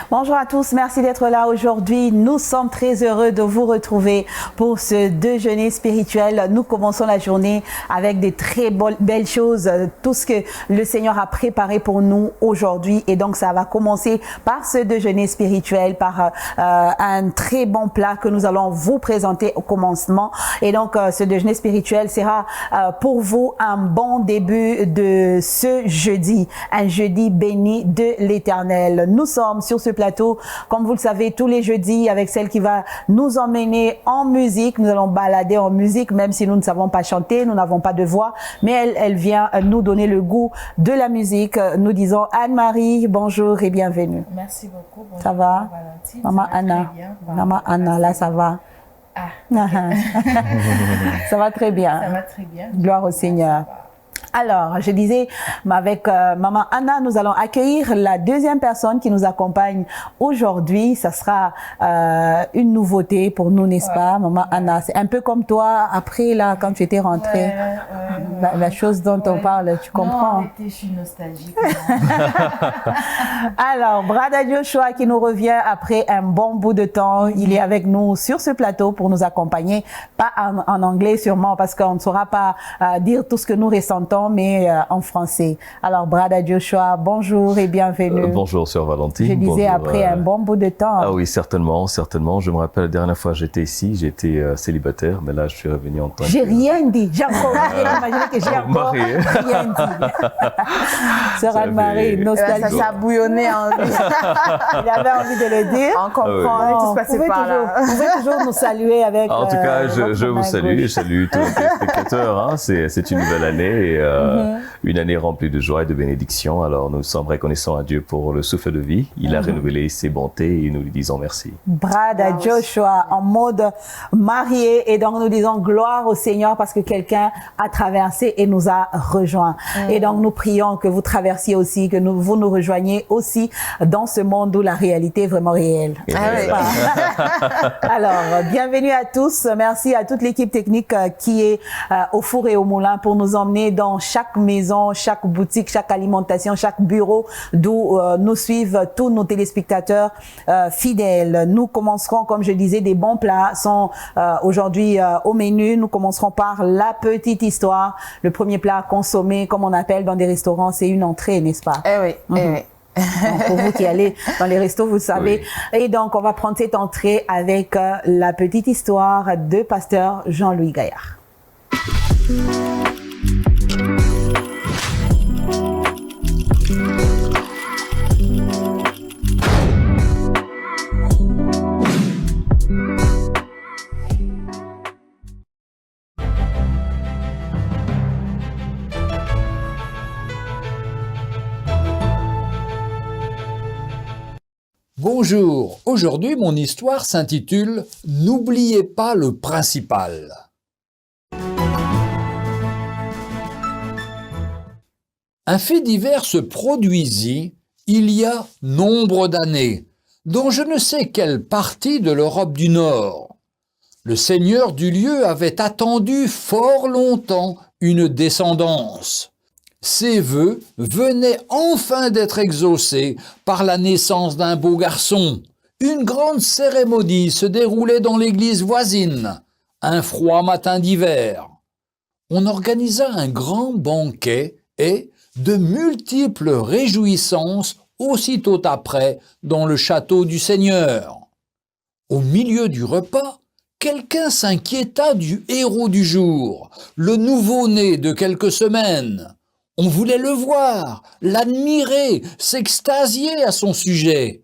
Bonjour à tous, merci d'être là aujourd'hui. Nous sommes très heureux de vous retrouver pour ce déjeuner spirituel. Nous commençons la journée avec des très belles choses, tout ce que le Seigneur a préparé pour nous aujourd'hui. Et donc ça va commencer par ce déjeuner spirituel, par un très bon plat que nous allons vous présenter au commencement. Et donc ce déjeuner spirituel sera pour vous un bon début de ce jeudi, un jeudi béni de l'Éternel. Nous sommes sur ce plateau, comme vous le savez, tous les jeudis avec celle qui va nous emmener en musique. Nous allons balader en musique, même si nous ne savons pas chanter, nous n'avons pas de voix, mais elle vient nous donner le goût de la musique. Nous disons Anne-Marie, bonjour et bienvenue. Merci beaucoup. Bonjour, ça va? Valentine. Maman Ça va Anna. très bien. Maman Anna, là ça va. Ah, ça va très bien. ça va très bien. Gloire au Seigneur. Alors, je disais, avec Maman Anna, nous allons accueillir la deuxième personne qui nous accompagne aujourd'hui. Ça sera une nouveauté pour nous, n'est-ce pas, Maman Anna? C'est un peu comme toi, après, là, quand tu étais rentrée, la chose dont on parle, tu comprends? Non, je suis nostalgique. Alors, Brada Joshua qui nous revient après un bon bout de temps. Il est avec nous sur ce plateau pour nous accompagner. Pas en anglais sûrement, parce qu'on ne saura pas dire tout ce que nous ressentons, mais en français. Alors, Brada Joshua, bonjour et bienvenue. Bonjour, sœur Valentine. Je disais bonjour, après un bon bout de temps. Ah oui, certainement, certainement. Je me rappelle la dernière fois que j'étais ici, j'étais célibataire, mais là, je suis revenu en tant que... J'ai rien dit. J'ai encore imaginé que j'ai encore marié. rien dit. Sœur Anne-Marie, nostalgie. Ça s'est bouillonné en lui. Il avait envie de le dire. On comprend, tout se passait par là. Vous pouvez toujours nous saluer avec... En tout cas, je vous salue, je salue tous les téléspectateurs. Hein. C'est une nouvelle année et une année remplie de joie et de bénédiction. Alors, nous sommes reconnaissants à Dieu pour le souffle de vie. Il a renouvelé ses bontés et nous lui disons merci. Brada Joshua en mode marié, et donc nous disons gloire au Seigneur parce que quelqu'un a traversé et nous a rejoints. Et donc nous prions que vous traversiez aussi, que vous nous rejoigniez aussi dans ce monde où la réalité est vraiment réelle. Alors, bienvenue à tous. Merci à toute l'équipe technique qui est au four et au moulin pour nous emmener dans chaque maison, chaque boutique, chaque alimentation, chaque bureau d'où nous suivent tous nos téléspectateurs fidèles. Nous commencerons, comme je disais, des bons plats sont aujourd'hui au menu. Nous commencerons par la petite histoire. Le premier plat consommé, comme on appelle dans des restaurants, c'est une entrée, n'est-ce pas? Eh oui, eh oui. Donc, pour vous qui allez dans les restos, vous le savez. Oui. Et donc, on va prendre cette entrée avec la petite histoire de pasteur Jean-Louis Gaillard. Bonjour, aujourd'hui mon histoire s'intitule « N'oubliez pas le principal ». Un fait divers se produisit il y a nombre d'années, dans je ne sais quelle partie de l'Europe du Nord. Le seigneur du lieu avait attendu fort longtemps une descendance. Ses vœux venaient enfin d'être exaucés par la naissance d'un beau garçon. Une grande cérémonie se déroulait dans l'église voisine, un froid matin d'hiver. On organisa un grand banquet et de multiples réjouissances aussitôt après dans le château du Seigneur. Au milieu du repas, quelqu'un s'inquiéta du héros du jour, le nouveau-né de quelques semaines. On voulait le voir, l'admirer, s'extasier à son sujet.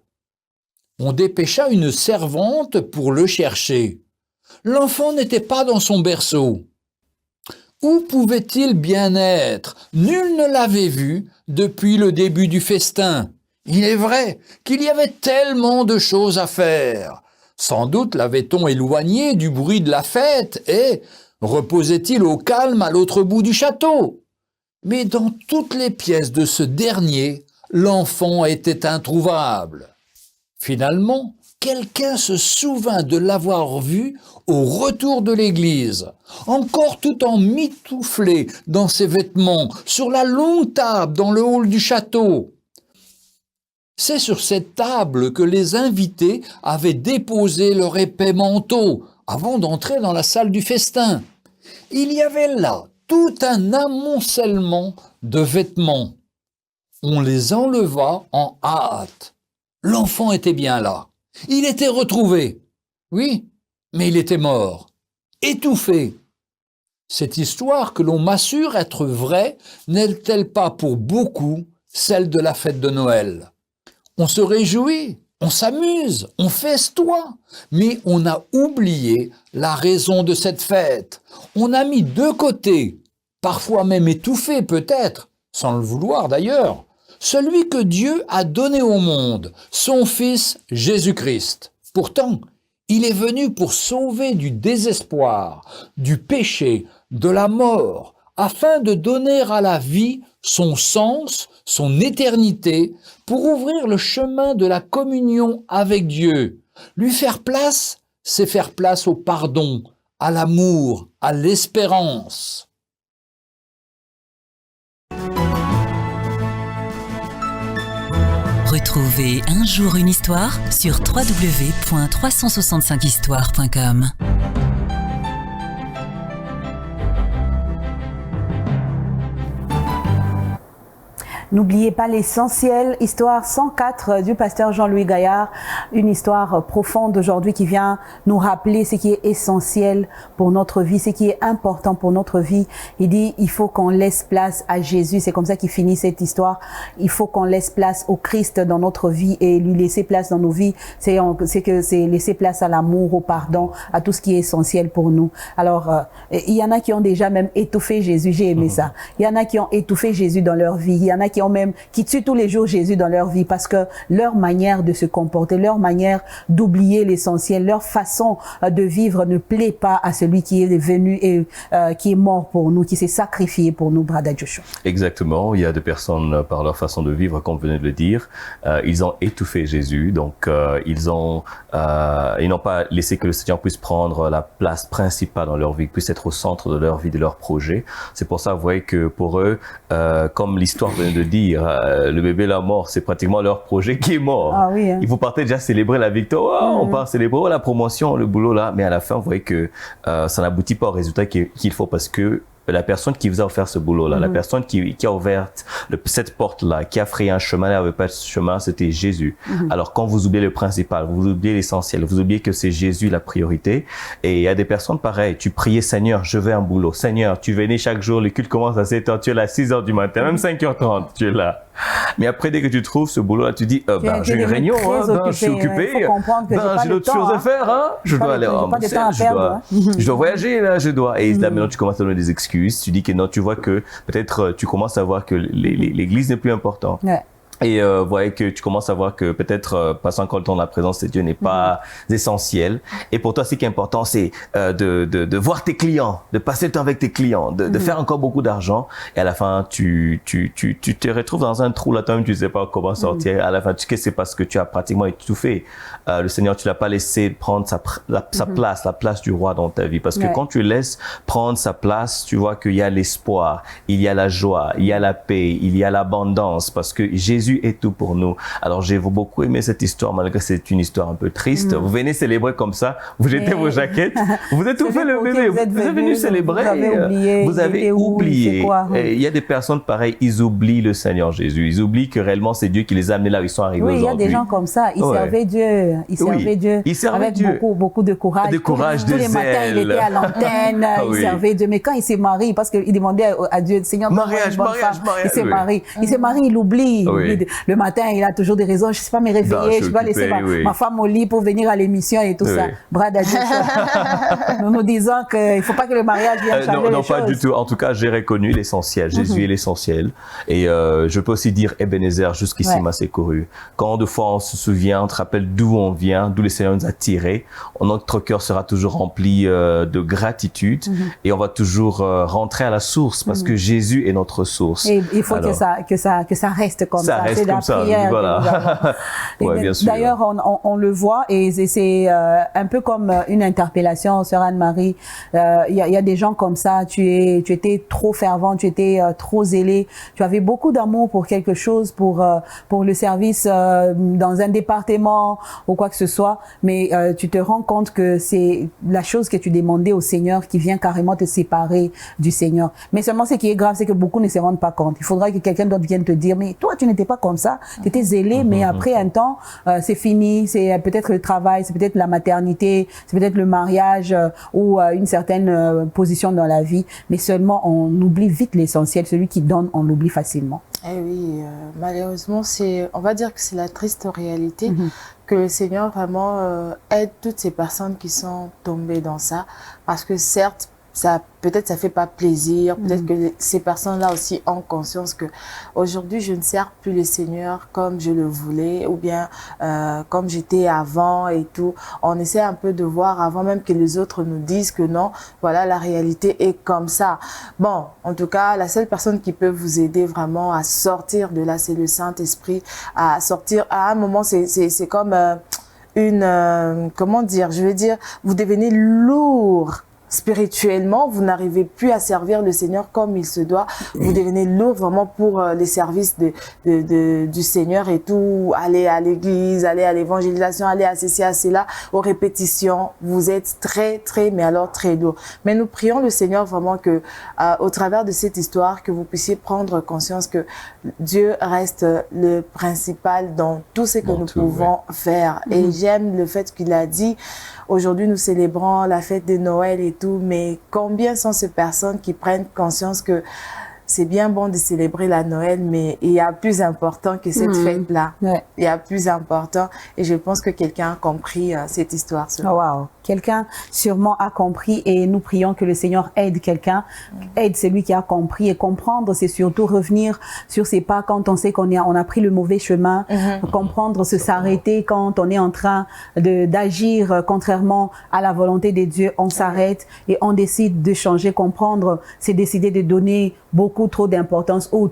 On dépêcha une servante pour le chercher. L'enfant n'était pas dans son berceau. Où pouvait-il bien être? Nul ne l'avait vu depuis le début du festin. Il est vrai qu'il y avait tellement de choses à faire. Sans doute l'avait-on éloigné du bruit de la fête et reposait-il au calme à l'autre bout du château? Mais dans toutes les pièces de ce dernier, l'enfant était introuvable. Finalement, quelqu'un se souvint de l'avoir vu au retour de l'église, encore tout emmitouflé dans ses vêtements, sur la longue table dans le hall du château. C'est sur cette table que les invités avaient déposé leur épais manteau avant d'entrer dans la salle du festin. Il y avait là tout un amoncellement de vêtements. On les enleva en hâte. L'enfant était bien là. Il était retrouvé. Oui, mais il était mort, étouffé. Cette histoire que l'on m'assure être vraie n'est-elle pas pour beaucoup celle de la fête de Noël? On se réjouit, on s'amuse, on festoie, mais on a oublié la raison de cette fête. On a mis de côté, parfois même étouffé peut-être, sans le vouloir d'ailleurs, celui que Dieu a donné au monde, son Fils Jésus-Christ. Pourtant, il est venu pour sauver du désespoir, du péché, de la mort, afin de donner à la vie son sens, son éternité, pour ouvrir le chemin de la communion avec Dieu. Lui faire place, c'est faire place au pardon, à l'amour, à l'espérance. Retrouvez Un jour une histoire sur www.365histoire.com. N'oubliez pas l'essentiel, histoire 104 du pasteur Jean-Louis Gaillard, une histoire profonde aujourd'hui qui vient nous rappeler ce qui est essentiel pour notre vie, ce qui est important pour notre vie. Il dit, il faut qu'on laisse place à Jésus. C'est comme ça qu'il finit cette histoire. Il faut qu'on laisse place au Christ dans notre vie et lui laisser place dans nos vies. C'est laisser place à l'amour, au pardon, à tout ce qui est essentiel pour nous. Alors, il y en a qui ont déjà même étouffé Jésus. J'ai aimé ça. Il y en a qui ont étouffé Jésus dans leur vie. Il y en a qui tuent tous les jours Jésus dans leur vie parce que leur manière de se comporter, leur manière d'oublier l'essentiel, leur façon de vivre ne plaît pas à celui qui est venu et qui est mort pour nous, qui s'est sacrifié pour nous, Brother Joshua. Exactement. Il y a des personnes, par leur façon de vivre, comme vous venez de le dire, ils ont étouffé Jésus. Donc, ils n'ont pas laissé que le Seigneur puisse prendre la place principale dans leur vie, puisse être au centre de leur vie, de leur projet. C'est pour ça, vous voyez que pour eux, comme l'histoire venait de dire, le bébé la mort, c'est pratiquement leur projet qui est mort. Ah oui, hein. Ils vous partez déjà célébrer la victoire, on part célébrer la promotion, le boulot là, mais à la fin, vous voyez que ça n'aboutit pas au résultat qu'il faut parce que la personne qui vous a offert ce boulot-là, la personne qui a ouvert cette porte-là, qui a frayé un chemin, elle n'avait pas de chemin, c'était Jésus. Alors, quand vous oubliez le principal, vous oubliez l'essentiel, vous oubliez que c'est Jésus la priorité. Et il y a des personnes pareilles. Tu priais, Seigneur, je veux un boulot. Seigneur, tu venais chaque jour, le culte commence à 7h, tu es là à 6h du matin, même 5h30, tu es là. Mais après, dès que tu trouves ce boulot-là, tu dis, j'ai une réunion, je suis occupé, j'ai d'autres choses à faire, je dois aller en Bruxelles, je dois voyager, là, je dois. Et là, maintenant, tu commences à donner des excuses. Tu dis que non, tu vois que peut-être tu commences à voir que l'église n'est plus importante. Ouais. Et vous voyez que tu commences à voir que peut-être passer encore le temps dans la présence de Dieu n'est pas essentiel. Et pour toi, ce qui est important, c'est de voir tes clients, de passer le temps avec tes clients, de faire encore beaucoup d'argent. Et à la fin, tu te retrouves dans un trou là, toi-même, tu ne sais pas comment sortir. À la fin, c'est parce que tu as pratiquement étouffé. Le Seigneur, tu l'as pas laissé prendre sa place, la place du roi dans ta vie. Parce que quand tu laisses prendre sa place, tu vois qu'il y a l'espoir, il y a la joie, il y a la paix, il y a l'abondance. Parce que Jésus est tout pour nous. Alors, j'ai beaucoup aimé cette histoire, malgré que c'est une histoire un peu triste. Vous venez célébrer comme ça, vous jetez vos jaquettes, vous étouffez le bébé, vous êtes venu célébrer, vous avez oublié. Il y a des personnes pareilles, ils oublient le Seigneur Jésus, ils oublient que réellement c'est Dieu qui les a amenés là où ils sont arrivés aujourd'hui. Oui, il y a des gens comme ça, ils servaient Dieu, avec beaucoup de courage. De courage, tous les matins, il était à l'antenne, il servait Dieu, mais quand il s'est marié, parce qu'il demandait à Dieu, Seigneur, mariage, il s'est marié, il oublie. Le matin, il a toujours des raisons. Je ne sais pas me réveiller, je dois laisser ma femme au lit pour venir à l'émission et tout ça. Brother Joshua. Nous disons qu'il ne faut pas que le mariage vienne changer les choses. Non, pas du tout. En tout cas, j'ai reconnu l'essentiel. Jésus est l'essentiel. Et je peux aussi dire Ebenezer, jusqu'ici m'a secouru. Quand de fois on se souvient, on te rappelle d'où on vient, d'où le Seigneur nous a tirés, notre cœur sera toujours rempli de gratitude et on va toujours rentrer à la source parce que Jésus est notre source. Et il faut que ça reste comme ça. reste c'est la comme ça. prière. Voilà. Ouais, bien sûr. D'ailleurs, on le voit et c'est un peu comme une interpellation, sœur Anne-Marie. Il y a des gens comme ça. Tu étais trop fervent, tu étais trop zélé. Tu avais beaucoup d'amour pour quelque chose, pour le service dans un département ou quoi que ce soit. Mais tu te rends compte que c'est la chose que tu demandais au Seigneur qui vient carrément te séparer du Seigneur. Mais seulement ce qui est grave, c'est que beaucoup ne se rendent pas compte. Il faudra que quelqu'un d'autre vienne te dire, mais toi, tu n'étais pas comme ça. Tu étais zélé, mais après un temps, c'est fini. C'est peut-être le travail, c'est peut-être la maternité, c'est peut-être le mariage ou une certaine position dans la vie. Mais seulement, on oublie vite l'essentiel. Celui qui donne, on l'oublie facilement. Eh oui, malheureusement, on va dire que c'est la triste réalité que le Seigneur vraiment aide toutes ces personnes qui sont tombées dans ça. Parce que certes, peut-être ça fait pas plaisir, peut-être que ces personnes-là aussi ont conscience que aujourd'hui je ne sers plus le Seigneur comme je le voulais ou bien comme j'étais avant et tout. On essaie un peu de voir avant même que les autres nous disent que non, voilà, la réalité est comme ça. Bon, en tout cas, la seule personne qui peut vous aider vraiment à sortir de là, c'est le Saint-Esprit, à sortir. À un moment, c'est comme comment dire, je veux dire, vous devenez lourd. Spirituellement, vous n'arrivez plus à servir le Seigneur comme il se doit. Vous devenez lourd vraiment pour les services du Seigneur et tout. Aller à l'église, aller à l'évangélisation, aller à ceci, à cela, aux répétitions. Vous êtes mais alors très lourd. Mais nous prions le Seigneur vraiment que, au travers de cette histoire, que vous puissiez prendre conscience que Dieu reste le principal dans tout ce que nous pouvons faire. Et j'aime le fait qu'il a dit, aujourd'hui nous célébrons la fête de Noël et tout, mais combien sont ces personnes qui prennent conscience que c'est bien bon de célébrer la Noël, mais il y a plus important que cette fête-là. Ouais. Il y a plus important. Et je pense que quelqu'un a compris cette histoire. Oh, wow. Quelqu'un sûrement a compris et nous prions que le Seigneur aide quelqu'un, aide celui qui a compris. Et comprendre, c'est surtout revenir sur ses pas quand on sait on a pris le mauvais chemin. Comprendre, s'arrêter quand on est en train d'agir contrairement à la volonté de Dieu. On s'arrête et on décide de changer. Comprendre, c'est décider de donner beaucoup trop d'importance ou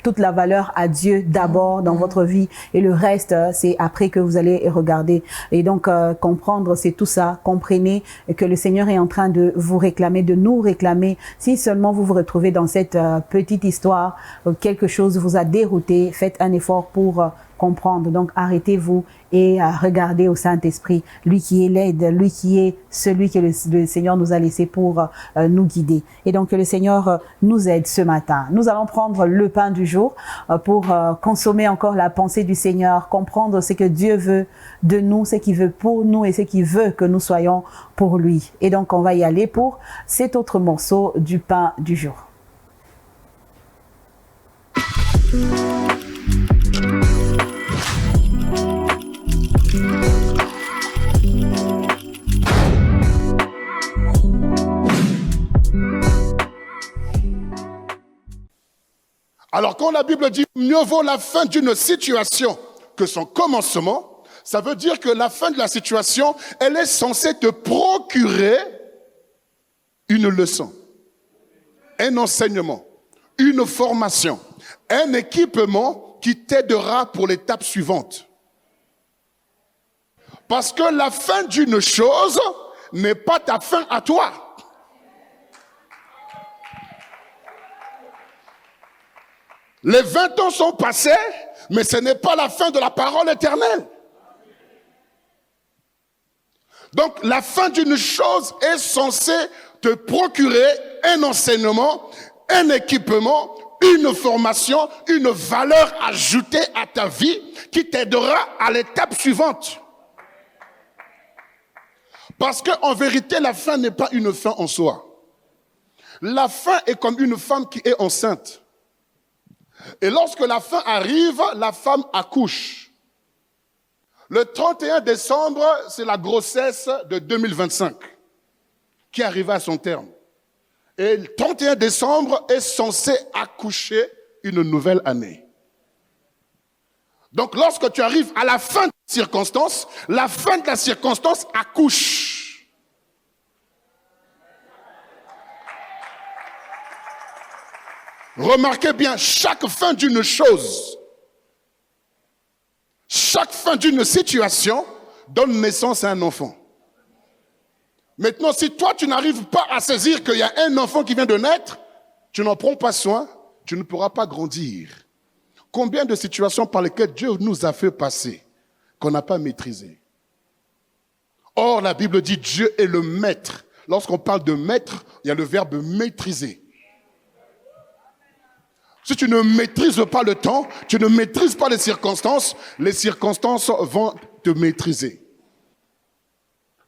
toute la valeur à Dieu d'abord dans votre vie et le reste c'est après que vous allez regarder. Et donc comprendre, c'est tout ça. Comprenez que le Seigneur est en train de vous réclamer, de nous réclamer. Si seulement vous vous retrouvez dans cette petite histoire, quelque chose vous a dérouté, faites un effort pour comprendre. Donc arrêtez-vous et regardez au Saint-Esprit, lui qui est l'aide, lui qui est celui que le Seigneur nous a laissé pour nous guider. Et donc que le Seigneur nous aide ce matin. Nous allons prendre le pain du jour pour consommer encore la pensée du Seigneur, comprendre ce que Dieu veut de nous, ce qu'il veut pour nous et ce qu'il veut que nous soyons pour lui. Et donc on va y aller pour cet autre morceau du pain du jour. Alors quand la Bible dit « mieux vaut la fin d'une situation que son commencement », ça veut dire que la fin de la situation, elle est censée te procurer une leçon, un enseignement, une formation, un équipement qui t'aidera pour l'étape suivante. Parce que la fin d'une chose n'est pas ta fin à toi. Les 20 ans sont passés, mais ce n'est pas la fin de la parole éternelle. Donc, la fin d'une chose est censée te procurer un enseignement, un équipement, une formation, une valeur ajoutée à ta vie qui t'aidera à l'étape suivante. Parce qu'en vérité, la fin n'est pas une fin en soi. La fin est comme une femme qui est enceinte. Et lorsque la fin arrive, la femme accouche. Le 31 décembre, c'est la grossesse de 2025 qui arrive à son terme. Et le 31 décembre est censé accoucher une nouvelle année. Donc lorsque tu arrives à la fin de la fin de la circonstance accouche. Remarquez bien, chaque fin d'une chose fin d'une situation donne naissance à un enfant. Maintenant, si toi, tu n'arrives pas à saisir qu'il y a un enfant qui vient de naître, tu n'en prends pas soin, tu ne pourras pas grandir. Combien de situations par lesquelles Dieu nous a fait passer qu'on n'a pas maîtrisées? Or, la Bible dit Dieu est le maître. Lorsqu'on parle de maître, il y a le verbe maîtriser. Si tu ne maîtrises pas le temps, tu ne maîtrises pas les circonstances vont te maîtriser.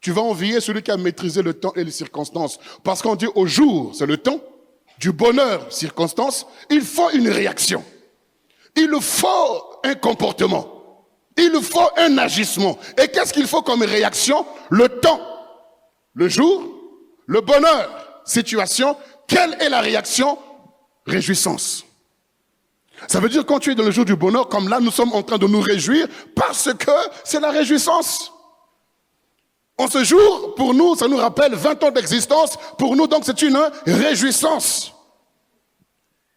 Tu vas envier celui qui a maîtrisé le temps et les circonstances. Parce qu'on dit au jour, c'est le temps, du bonheur, circonstance, il faut une réaction. Il faut un comportement. Il faut un agissement. Et qu'est-ce qu'il faut comme réaction? Le temps, le jour, le bonheur, situation. Quelle est la réaction? Réjouissance. Ça veut dire quand tu es dans le jour du bonheur, comme là nous sommes en train de nous réjouir, parce que c'est la réjouissance. En ce jour, pour nous, ça nous rappelle 20 ans d'existence. Pour nous, donc, c'est une réjouissance.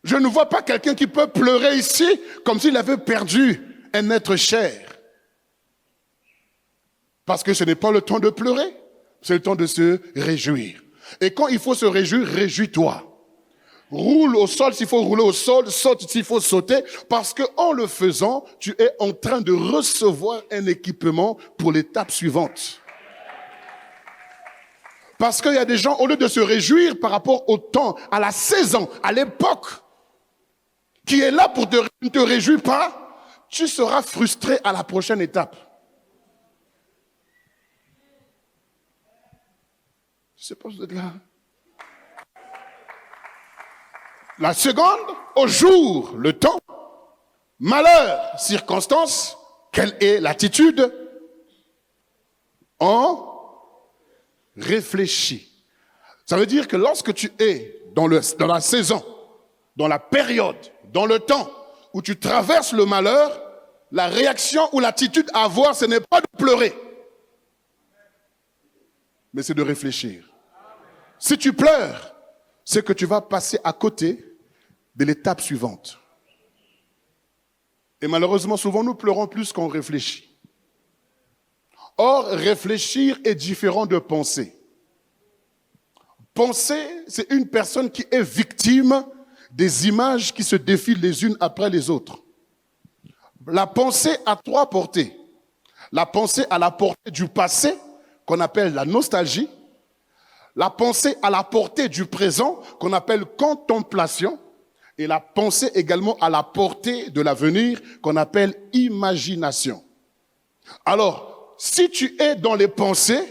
Je ne vois pas quelqu'un qui peut pleurer ici comme s'il avait perdu un être cher. Parce que ce n'est pas le temps de pleurer, c'est le temps de se réjouir. Et quand il faut se réjouir, réjouis-toi. Roule au sol s'il faut rouler au sol, saute s'il faut sauter, parce que en le faisant, tu es en train de recevoir un équipement pour l'étape suivante. Parce qu'il y a des gens, au lieu de se réjouir par rapport au temps, à la saison, à l'époque, qui est là pour ne te réjouir pas, tu seras frustré à la prochaine étape. Je ne sais pas si vous êtes là. La seconde, au jour, le temps, malheur, circonstance, quelle est l'attitude? On réfléchit. Ça veut dire que lorsque tu es dans la saison, dans la période, dans le temps où tu traverses le malheur, la réaction ou l'attitude à avoir, ce n'est pas de pleurer, mais c'est de réfléchir. Si tu pleures, c'est que tu vas passer à côté de l'étape suivante. Et malheureusement, souvent, nous pleurons plus qu'on réfléchit. Or, réfléchir est différent de penser. Penser, c'est une personne qui est victime des images qui se défilent les unes après les autres. La pensée a trois portées. La pensée à la portée du passé, qu'on appelle la nostalgie. La pensée à la portée du présent, qu'on appelle contemplation. Et la pensée également à la portée de l'avenir, qu'on appelle imagination. Alors, si tu es dans les pensées,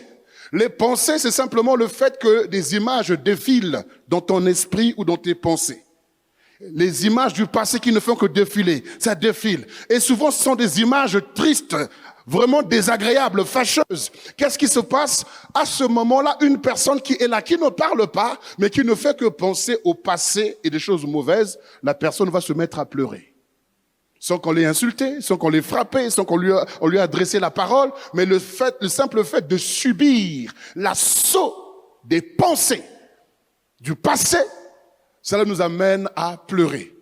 c'est simplement le fait que des images défilent dans ton esprit ou dans tes pensées. Les images du passé qui ne font que défiler, ça défile. Et souvent, ce sont des images tristes, vraiment désagréables, fâcheuses. Qu'est-ce qui se passe? À ce moment-là, une personne qui est là, qui ne parle pas, mais qui ne fait que penser au passé et des choses mauvaises, la personne va se mettre à pleurer. Sans qu'on l'ait insulté, sans qu'on l'ait frappé, sans qu'on lui ait adressé la parole, mais le simple fait de subir l'assaut des pensées du passé, cela nous amène à pleurer.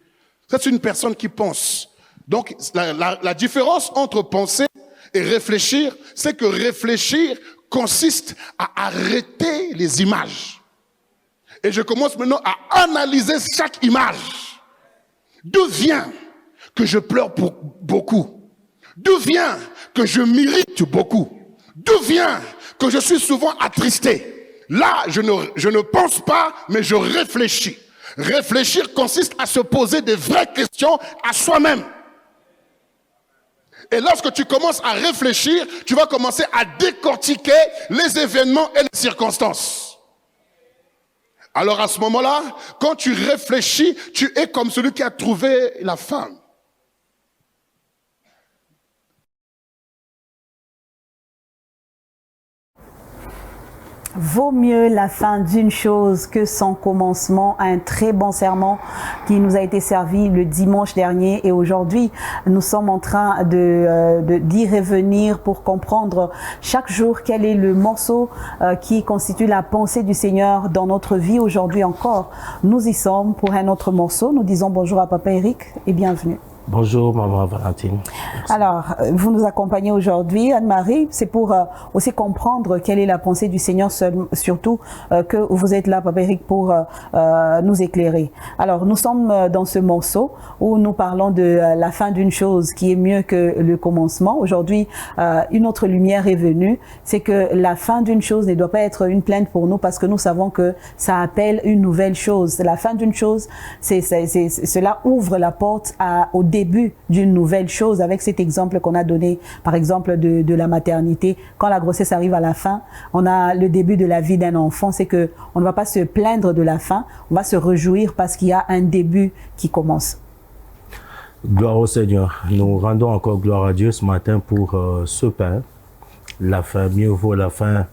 C'est une personne qui pense. Donc, la différence entre penser et réfléchir, c'est que réfléchir consiste à arrêter les images. Et je commence maintenant à analyser chaque image. D'où vient que je pleure beaucoup? D'où vient que je m'irrite beaucoup? D'où vient que je suis souvent attristé? Là, je ne pense pas, mais je réfléchis. Réfléchir consiste à se poser des vraies questions à soi-même. Et lorsque tu commences à réfléchir, tu vas commencer à décortiquer les événements et les circonstances. Alors à ce moment-là, quand tu réfléchis, tu es comme celui qui a trouvé la femme. Vaut mieux la fin d'une chose que son commencement. Un très bon sermon qui nous a été servi le dimanche dernier, et aujourd'hui nous sommes en train d'y revenir pour comprendre chaque jour quel est le morceau qui constitue la pensée du Seigneur dans notre vie. Aujourd'hui encore, nous y sommes pour un autre morceau. Nous disons bonjour à Papa Eric et bienvenue. Bonjour, Maman Valentine. Alors, vous nous accompagnez aujourd'hui, Anne-Marie. C'est pour aussi comprendre quelle est la pensée du Seigneur, surtout que vous êtes là, Papa Eric, pour nous éclairer. Alors, nous sommes dans ce morceau où nous parlons de la fin d'une chose qui est mieux que le commencement. Aujourd'hui, une autre lumière est venue. C'est que la fin d'une chose ne doit pas être une plainte pour nous parce que nous savons que ça appelle une nouvelle chose. La fin d'une chose, cela ouvre la porte au début d'une nouvelle chose, avec cet exemple qu'on a donné, par exemple de la maternité. Quand la grossesse arrive à la fin, on a le début de la vie d'un enfant. C'est que on ne va pas se plaindre de la fin, on va se réjouir parce qu'il y a un début qui commence. Gloire au Seigneur. Nous rendons encore gloire à Dieu ce matin pour ce pain. La fin, mieux vaut la fin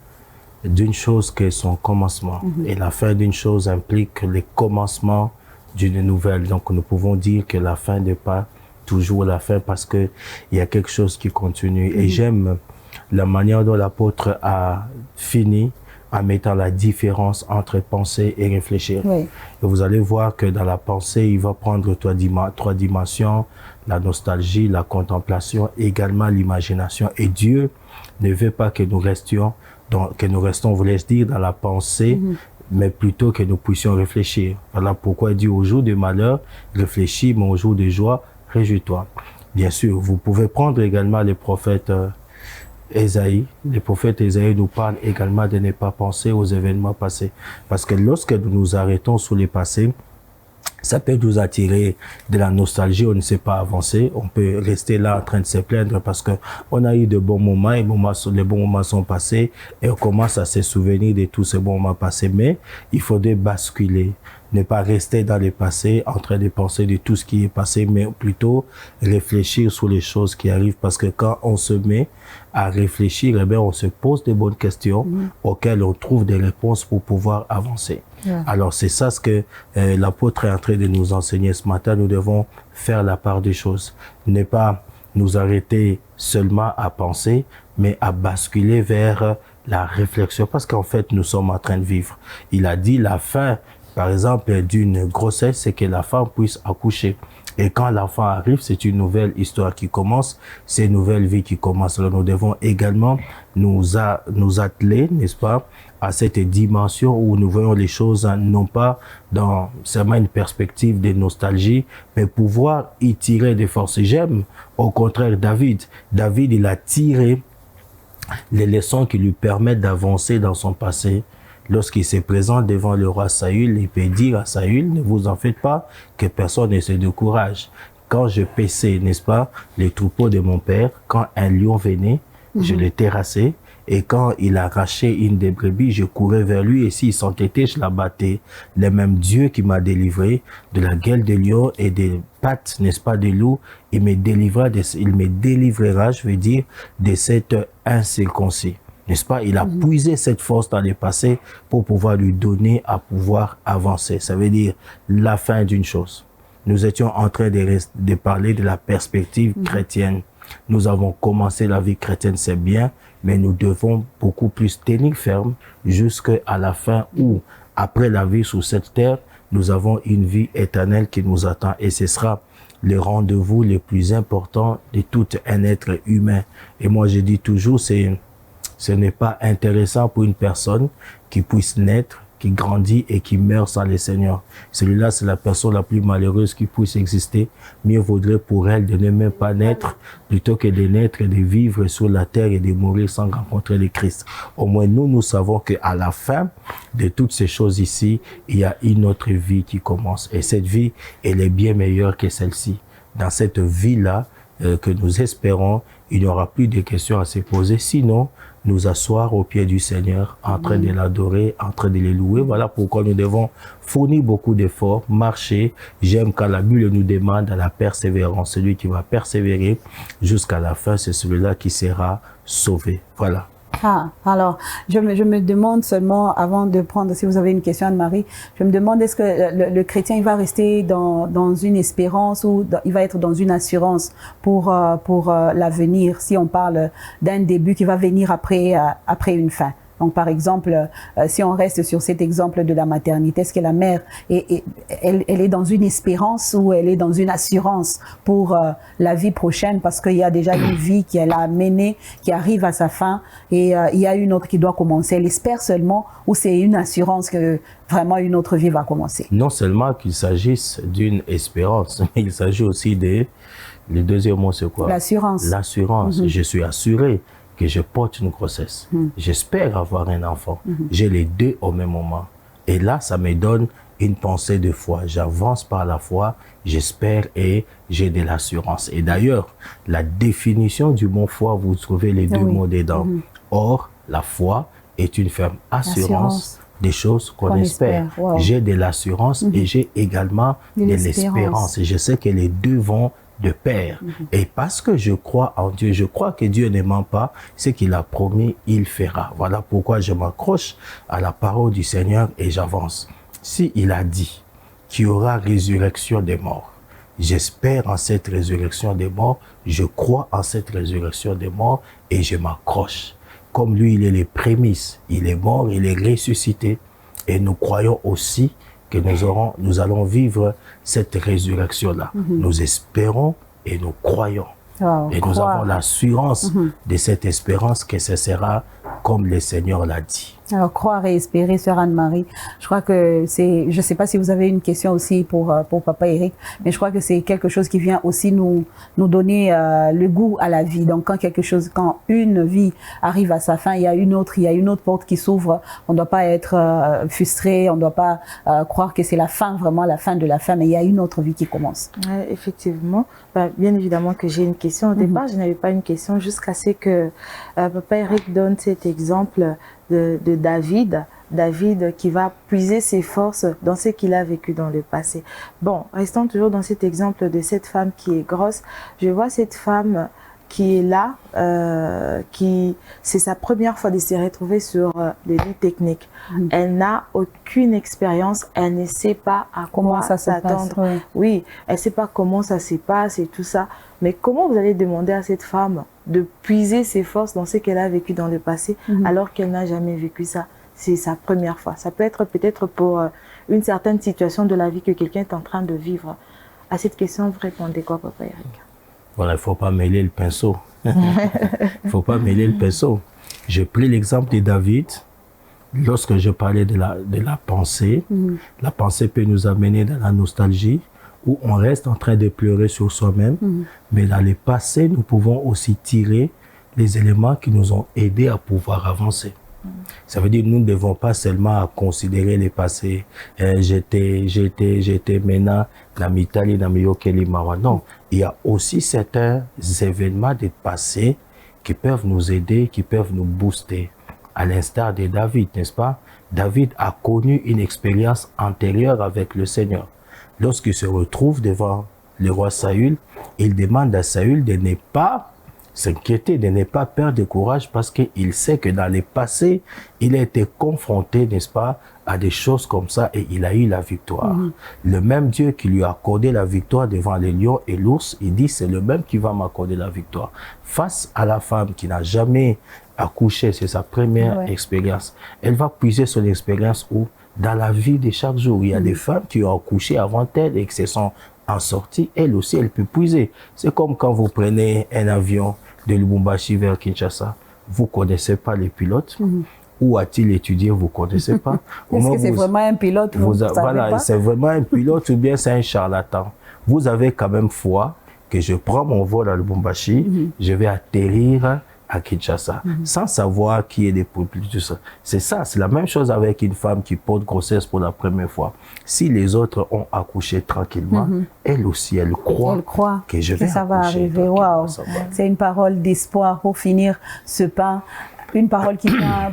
d'une chose que son commencement. Et la fin d'une chose implique le commencement d'une nouvelle. Donc nous pouvons dire que la fin n'est pas toujours la fin parce que il y a quelque chose qui continue. Et j'aime la manière dont l'apôtre a fini en mettant la différence entre penser et réfléchir. Oui. Et vous allez voir que dans la pensée, il va prendre trois dimensions, la nostalgie, la contemplation, également l'imagination. Et Dieu ne veut pas que nous restons, voulais-je dire, dans la pensée, mais plutôt que nous puissions réfléchir. Voilà pourquoi il dit au jour de malheur, réfléchis, mais au jour de joie, réjouis-toi. Bien sûr, vous pouvez prendre également les prophètes Ésaïe. Les prophètes Ésaïe nous parlent également de ne pas penser aux événements passés. Parce que lorsque nous nous arrêtons sur les passés, ça peut nous attirer de la nostalgie, on ne sait pas avancer, on peut rester là en train de se plaindre parce que on a eu de bons moments, et les bons moments sont passés et on commence à se souvenir de tous ces bons moments passés. Mais il faudrait basculer, ne pas rester dans le passé en train de penser de tout ce qui est passé, mais plutôt réfléchir sur les choses qui arrivent parce que quand on se met à réfléchir, eh bien, on se pose des bonnes questions auxquelles on trouve des réponses pour pouvoir avancer. Alors c'est ça ce que l'apôtre est en train de nous enseigner ce matin. Nous devons faire la part des choses. Ne pas nous arrêter seulement à penser, mais à basculer vers la réflexion parce qu'en fait nous sommes en train de vivre. Il a dit la fin, par exemple, d'une grossesse, c'est que la femme puisse accoucher. Et quand l'enfant arrive, c'est une nouvelle histoire qui commence, c'est une nouvelle vie qui commence. Alors nous devons également nous atteler, n'est-ce pas, à cette dimension où nous voyons les choses non pas dans seulement une perspective de nostalgie, mais pouvoir y tirer des forces. Et j'aime au contraire David. David, il a tiré les leçons qui lui permettent d'avancer dans son passé. Lorsqu'il se présente devant le roi Saül, il peut dire à Saül, ne vous en faites pas, que personne ne se décourage. Quand je paissais, n'est-ce pas, les troupeaux de mon père, quand un lion venait, je le terrassais. Et quand il arrachait une des brebis, je courais vers lui et s'il s'entêtait, je la battais. Le même Dieu qui m'a délivré de la gueule des lions et des pattes, n'est-ce pas, des loups, il me délivrera, je veux dire, de cet incirconcis. N'est-ce pas? Il a puisé cette force dans le passé pour pouvoir lui donner à pouvoir avancer. Ça veut dire la fin d'une chose. Nous étions en train de parler de la perspective chrétienne. Nous avons commencé la vie chrétienne, c'est bien, mais nous devons beaucoup plus tenir ferme jusqu'à la fin où, après la vie sur cette terre, nous avons une vie éternelle qui nous attend et ce sera le rendez-vous le plus important de tout un être humain. Et moi, je dis toujours, ce n'est pas intéressant pour une personne qui puisse naître, qui grandit et qui meurt sans le Seigneur. Celui-là, c'est la personne la plus malheureuse qui puisse exister. Mieux vaudrait pour elle de ne même pas naître plutôt que de naître et de vivre sur la terre et de mourir sans rencontrer le Christ. Au moins, nous savons qu'à la fin de toutes ces choses ici, il y a une autre vie qui commence. Et cette vie, elle est bien meilleure que celle-ci. Dans cette vie-là, que nous espérons, il n'y aura plus de questions à se poser. Sinon, nous asseoir au pied du Seigneur, en train de l'adorer, en train de le louer. Voilà pourquoi nous devons fournir beaucoup d'efforts, marcher. J'aime quand la Bible nous demande la persévérance. Celui qui va persévérer jusqu'à la fin, c'est celui-là qui sera sauvé. Voilà. Ah, alors, je me demande seulement, avant de prendre, si vous avez une question, Anne-Marie, je me demande est-ce que le chrétien, il va rester dans une espérance ou il va être dans une assurance pour l'avenir, si on parle d'un début qui va venir après une fin. Donc, par exemple, si on reste sur cet exemple de la maternité, est-ce que la mère, elle est dans une espérance ou elle est dans une assurance pour la vie prochaine parce qu'il y a déjà une vie qu'elle a menée, qui arrive à sa fin et il y a une autre qui doit commencer. Elle espère seulement ou c'est une assurance que vraiment une autre vie va commencer? Non seulement qu'il s'agisse d'une espérance, mais il s'agit aussi le deuxième mot, c'est quoi? L'assurance. L'assurance. Je suis assuré que je porte une grossesse. J'espère avoir un enfant. J'ai les deux au même moment. Et là, ça me donne une pensée de foi. J'avance par la foi, j'espère et j'ai de l'assurance. Et d'ailleurs, la définition du mot foi, vous trouvez les deux mots dedans. Or, la foi est une ferme assurance des choses qu'on espère. Wow. J'ai de l'assurance et j'ai également de l'espérance. Et je sais que les deux vont de pair. Et parce que je crois en Dieu, je crois que Dieu ne ment pas, ce qu'il a promis, il fera. Voilà pourquoi je m'accroche à la parole du Seigneur et j'avance. Si il a dit qu'il y aura résurrection des morts, j'espère en cette résurrection des morts, je crois en cette résurrection des morts et je m'accroche. Comme lui, il est les prémices, il est mort, il est ressuscité. Et nous croyons aussi que nous allons vivre cette résurrection-là. Nous espérons et nous croyons. Wow, et nous avons l'assurance de cette espérance que ce sera comme le Seigneur l'a dit. Alors, croire et espérer, sœur Anne-Marie, je crois que c'est, je ne sais pas si vous avez une question aussi pour Papa Eric, mais je crois que c'est quelque chose qui vient aussi nous donner le goût à la vie. Donc, quand une vie arrive à sa fin, il y a une autre porte qui s'ouvre. On ne doit pas être frustré, on ne doit pas croire que c'est la fin, vraiment la fin de la fin, mais il y a une autre vie qui commence. Effectivement, bien évidemment que j'ai une question. Au départ, je n'avais pas une question jusqu'à ce que Papa Eric donne cet exemple de David qui va puiser ses forces dans ce qu'il a vécu dans le passé. Bon, restons toujours dans cet exemple de cette femme qui est grosse. Je vois cette femme qui est là, c'est sa première fois de se retrouver sur le lit technique. Elle n'a aucune expérience, elle ne sait pas à comment quoi ça s'attendre. Oui, elle ne sait pas comment ça se passe et tout ça. Mais comment vous allez demander à cette femme de puiser ses forces dans ce qu'elle a vécu dans le passé alors qu'elle n'a jamais vécu ça? C'est sa première fois. Ça peut être peut-être pour une certaine situation de la vie que quelqu'un est en train de vivre. À cette question, vous répondez quoi, Papa Eric? Voilà, il ne faut pas mêler le pinceau. Il ne faut pas mêler le pinceau. J'ai pris l'exemple de David. Lorsque je parlais de la pensée, la pensée peut nous amener dans la nostalgie, où on reste en train de pleurer sur soi-même. Mais dans le passé, nous pouvons aussi tirer les éléments qui nous ont aidés à pouvoir avancer. Ça veut dire que nous ne devons pas seulement considérer le passé. J'étais maintenant dans l'Italie, dans le Maroc. Non, il y a aussi certains événements du passé qui peuvent nous aider, qui peuvent nous booster. À l'instar de David, n'est-ce pas? David a connu une expérience antérieure avec le Seigneur. Lorsqu'il se retrouve devant le roi Saül, il demande à Saül de ne pas s'inquiéter, de ne pas perdre de courage parce qu'il sait que dans le passé, il a été confronté, n'est-ce pas, à des choses comme ça et il a eu la victoire. Le même Dieu qui lui a accordé la victoire devant les lions et l'ours, il dit c'est le même qui va m'accorder la victoire. Face à la femme qui n'a jamais accouché, c'est sa première expérience. Elle va puiser son expérience où? Dans la vie de chaque jour. Il y a des femmes qui ont accouché avant elle et qui se sont en sortie. Elle aussi, elle peut puiser. C'est comme quand vous prenez un avion de Lubumbashi vers Kinshasa. Vous ne connaissez pas les pilotes. Où a-t-il étudié? Vous ne connaissez pas. Est-ce que c'est vraiment un pilote? Voilà, c'est vraiment un pilote ou bien c'est un charlatan. Vous avez quand même foi que je prends mon vol à Lubumbashi, je vais atterrir à Kinshasa, sans savoir qui est des produits, tout ça. C'est ça, c'est la même chose avec une femme qui porte grossesse pour la première fois. Si les autres ont accouché tranquillement, elle aussi, elle croit que je vais ça va arriver. Wow. C'est une parole d'espoir pour finir ce pain. Une parole qui va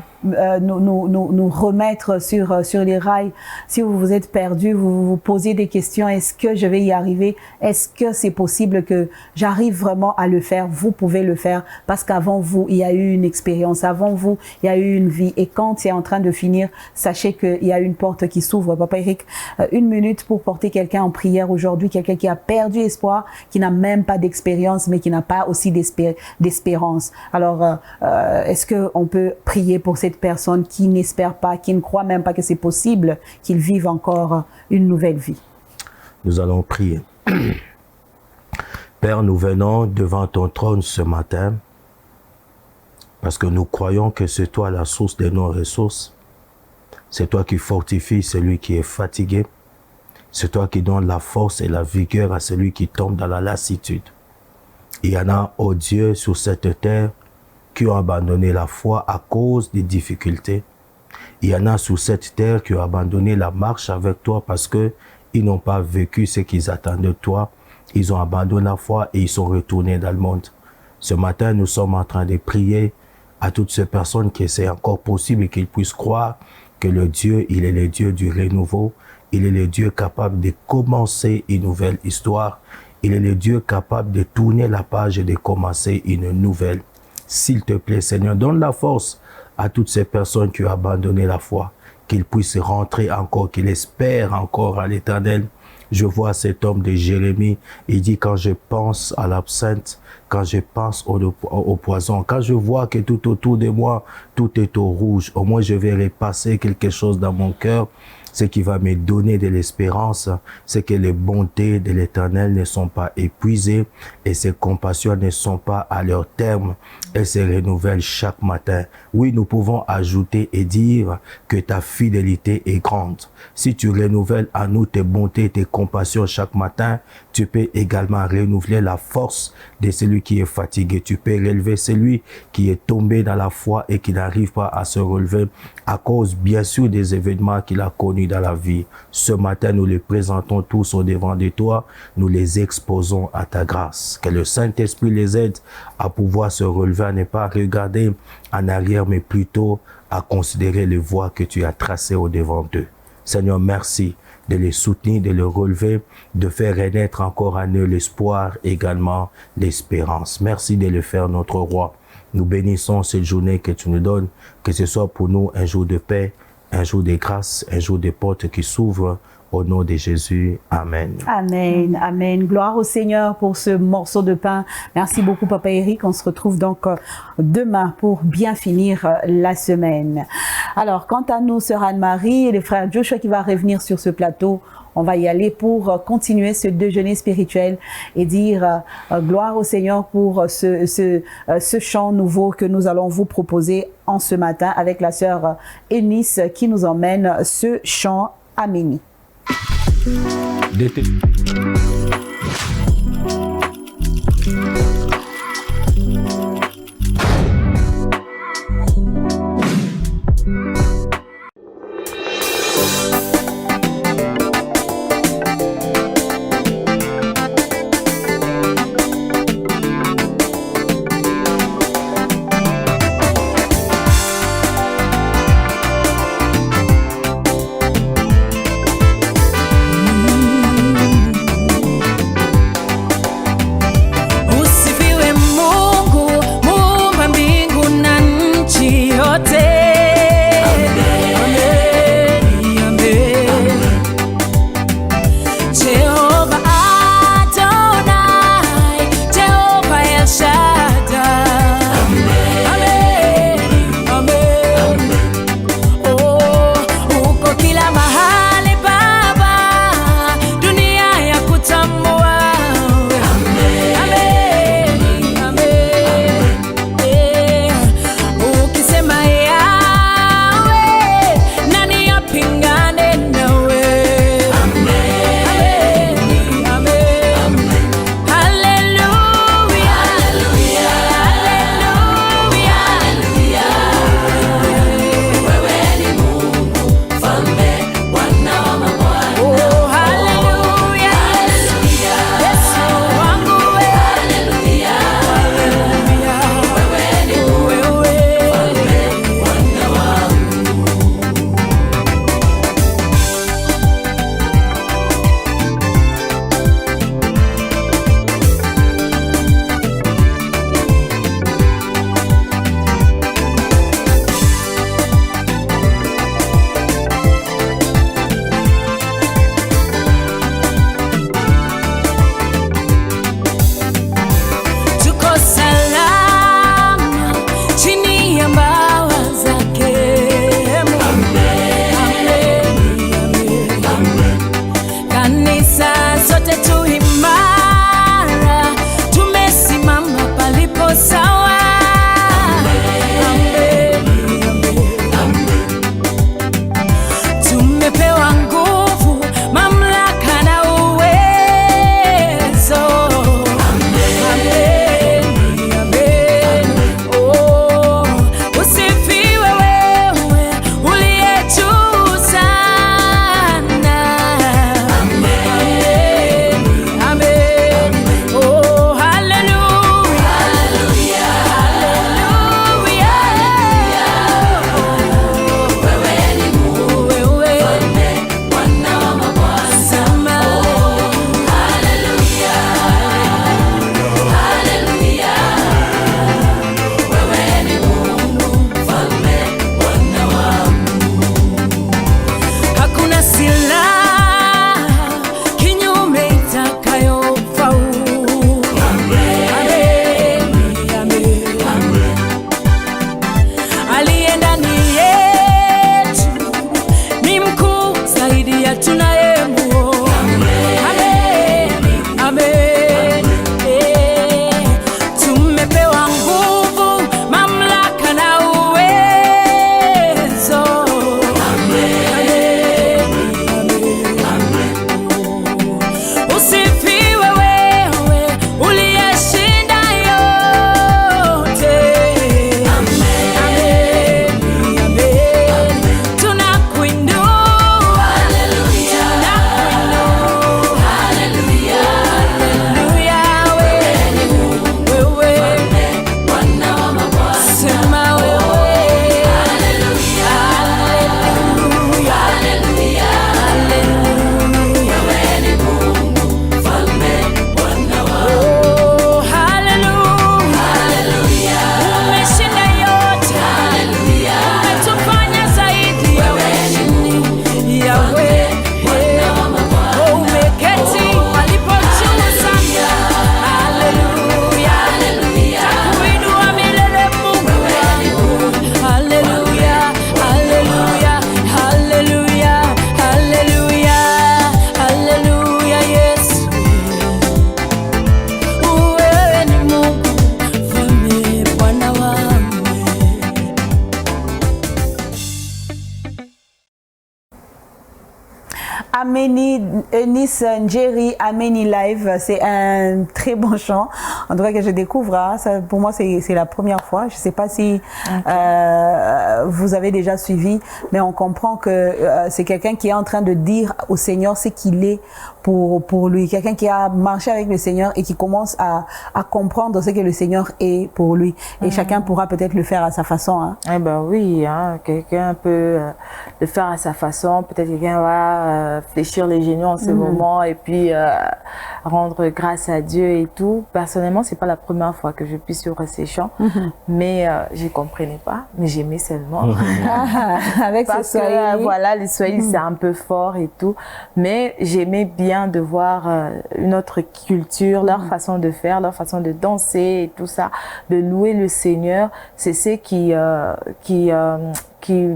nous remettre sur les rails. Si vous vous êtes perdu, vous vous posez des questions. Est-ce que je vais y arriver? Est-ce que c'est possible que j'arrive vraiment à le faire? Vous pouvez le faire parce qu'avant vous, il y a eu une expérience. Avant vous, il y a eu une vie. Et quand c'est en train de finir, sachez qu'il y a une porte qui s'ouvre. Papa Eric, 1 minute pour porter quelqu'un en prière aujourd'hui. Quelqu'un qui a perdu espoir, qui n'a même pas d'expérience, mais qui n'a pas aussi d'espérance. Alors, est-ce qu'on peut prier pour cette cette personne qui n'espère pas, qui ne croit même pas que c'est possible qu'il vive encore une nouvelle vie. Nous allons prier. Père, nous venons devant ton trône ce matin parce que nous croyons que c'est toi la source de nos ressources. C'est toi qui fortifie celui qui est fatigué. C'est toi qui donne la force et la vigueur à celui qui tombe dans la lassitude. Il y en a, oh Dieu, sur cette terre qui ont abandonné la foi à cause des difficultés. Il y en a sur cette terre qui ont abandonné la marche avec toi parce que ils n'ont pas vécu ce qu'ils attendaient de toi. Ils ont abandonné la foi et ils sont retournés dans le monde. Ce matin, nous sommes en train de prier à toutes ces personnes qui essaient encore possible et qu'ils puissent croire que le Dieu, il est le Dieu du renouveau. Il est le Dieu capable de commencer une nouvelle histoire. Il est le Dieu capable de tourner la page et de commencer une nouvelle. S'il te plaît, Seigneur, donne la force à toutes ces personnes qui ont abandonné la foi, qu'ils puissent rentrer encore, qu'ils espèrent encore à l'Éternel. Je vois cet homme de Jérémie, il dit, quand je pense à l'absinthe, quand je pense au poison, quand je vois que tout autour de moi, tout est au rouge, au moins je vais repasser quelque chose dans mon cœur. Ce qui va me donner de l'espérance, c'est que les bontés de l'Éternel ne sont pas épuisées et ses compassions ne sont pas à leur terme. Elles se renouvellent chaque matin. Oui, nous pouvons ajouter et dire que ta fidélité est grande. Si tu renouvelles à nous tes bontés, tes compassions chaque matin, tu peux également renouveler la force de celui qui est fatigué. Tu peux relever celui qui est tombé dans la foi et qui n'arrive pas à se relever à cause, bien sûr, des événements qu'il a connus dans la vie. Ce matin, nous les présentons tous au devant de toi. Nous les exposons à ta grâce. Que le Saint-Esprit les aide à pouvoir se relever, à ne pas regarder en arrière, mais plutôt à considérer les voies que tu as tracées au devant d'eux. Seigneur, merci de les soutenir, de les relever, de faire renaître encore en eux l'espoir, également l'espérance. Merci de le faire, notre roi. Nous bénissons cette journée que tu nous donnes, que ce soit pour nous un jour de paix, un jour de grâce, un jour de portes qui s'ouvrent. Au nom de Jésus, Amen. Amen, amen. Gloire au Seigneur pour ce morceau de pain. Merci beaucoup, Papa Eric. On se retrouve donc demain pour bien finir la semaine. Alors, quant à nous, Sœur Anne-Marie et le frère Joshua qui va revenir sur ce plateau, on va y aller pour continuer ce déjeuner spirituel et dire gloire au Seigneur pour ce chant nouveau que nous allons vous proposer en ce matin avec la sœur Eunice qui nous emmène ce chant Aménie. Aussi tunaye Mungu. Amen, amen. Tumepewa nguvu, mamlaka na uwezo. Amen, amen. Usifiwe wewe uliyeshinda yote. Amen, amen. Tunakuinua. Hallelujah. Tunakuinua. Hallelujah. Hallelujah. Wewe Bwana wa mabwana. Sema wewe. Hallelujah. Hallelujah. Hallelujah. Wewe ni Mungu, Mfalme, Bwana wa. Oh, hallelujah. Hallelujah. Umeshinda yote. Hallelujah. Umetufanya zaidi ya washindi. Yahweh, Bwana wa mabwana. Oh, umeketi palipo juu sana. Hallelujah. Hallelujah. Takuinua milele Mungu wangu. Hallelujah. Hallelujah. Hallelujah. Hallelujah. Hallelujah. Yesu. Wewe ni Mungu, Mfalme, Bwana wangu. Ameni, Eunice Njeri, Ameni Live, c'est un très bon chant. En tout cas que je découvre, hein. Ça, pour moi c'est la première fois. Je ne sais pas si vous avez déjà suivi, mais on comprend que c'est quelqu'un qui est en train de dire au Seigneur ce qu'il est pour lui. Quelqu'un qui a marché avec le Seigneur et qui commence à comprendre ce que le Seigneur est pour lui. Et chacun pourra peut-être le faire à sa façon. Hein. Eh ben oui, hein, quelqu'un peut le faire à sa façon. Peut-être quelqu'un va fléchir les genoux en ce moment et puis rendre grâce à Dieu et tout. Personnellement, c'est pas la première fois que je puis sur ces chants, mais je comprenais pas, mais j'aimais seulement. Avec parce ce que voilà, les Swahili c'est un peu fort et tout, mais j'aimais bien de voir une autre culture, leur façon de faire, leur façon de danser et tout ça, de louer le Seigneur. C'est ce qui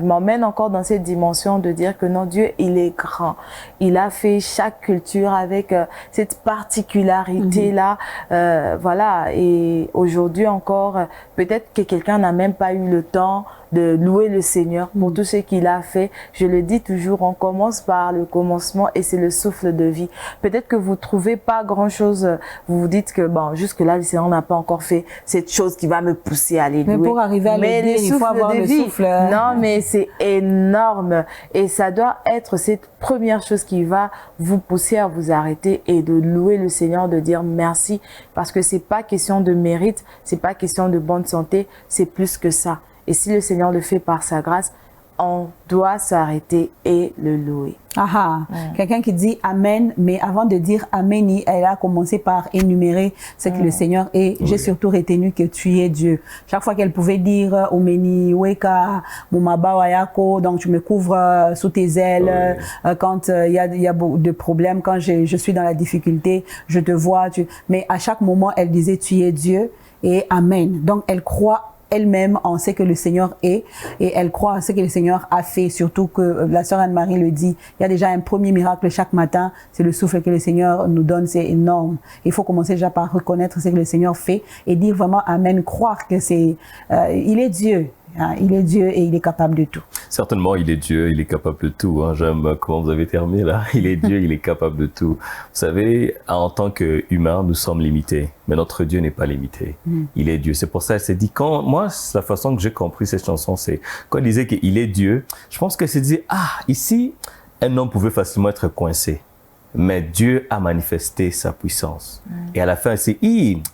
m'emmène encore dans cette dimension de dire que non, Dieu, il est grand. Il a fait chaque culture avec cette particularité-là. Voilà, et aujourd'hui encore, peut-être que quelqu'un n'a même pas eu le temps de louer le Seigneur pour tout ce qu'il a fait. Je le dis toujours, on commence par le commencement et c'est le souffle de vie. Peut-être que vous trouvez pas grand-chose, vous vous dites que bon, jusque-là, le Seigneur n'a pas encore fait cette chose qui va me pousser à aller louer. Mais pour arriver à le dire, il faut avoir le souffle. Non, mais c'est énorme et ça doit être cette première chose qui va vous pousser à vous arrêter et de louer le Seigneur, de dire merci, parce que c'est pas question de mérite, c'est pas question de bonne santé, c'est plus que ça. Et si le Seigneur le fait par sa grâce, on doit s'arrêter et le louer. Quelqu'un qui dit Amen, mais avant de dire Amen, elle a commencé par énumérer ce que le Seigneur est. J'ai surtout retenu que tu es Dieu. Chaque fois qu'elle pouvait dire Omeni, Weka, Mumaba Wayako, donc tu me couvres sous tes ailes. Quand il y a de problèmes, quand je suis dans la difficulté, je te vois. Mais à chaque moment, elle disait tu es Dieu et Amen. Donc elle croit elle-même en ce que le Seigneur est et elle croit en ce que le Seigneur a fait, surtout que la sœur Anne-Marie le dit, il y a déjà un premier miracle chaque matin, c'est le souffle que le Seigneur nous donne, c'est énorme. Il faut commencer déjà par reconnaître ce que le Seigneur fait et dire vraiment Amen, croire que il est Dieu. Il est Dieu et il est capable de tout. Certainement, il est Dieu, il est capable de tout. Hein. J'aime comment vous avez terminé là. Il est Dieu, il est capable de tout. Vous savez, en tant qu'humains, nous sommes limités. Mais notre Dieu n'est pas limité. Il est Dieu. C'est pour ça qu'elle s'est dit, moi, la façon que j'ai compris cette chanson, c'est quand elle disait qu'il est Dieu, je pense qu'elle s'est dit, ici, un homme pouvait facilement être coincé. Mais Dieu a manifesté sa puissance. Et à la fin, c'est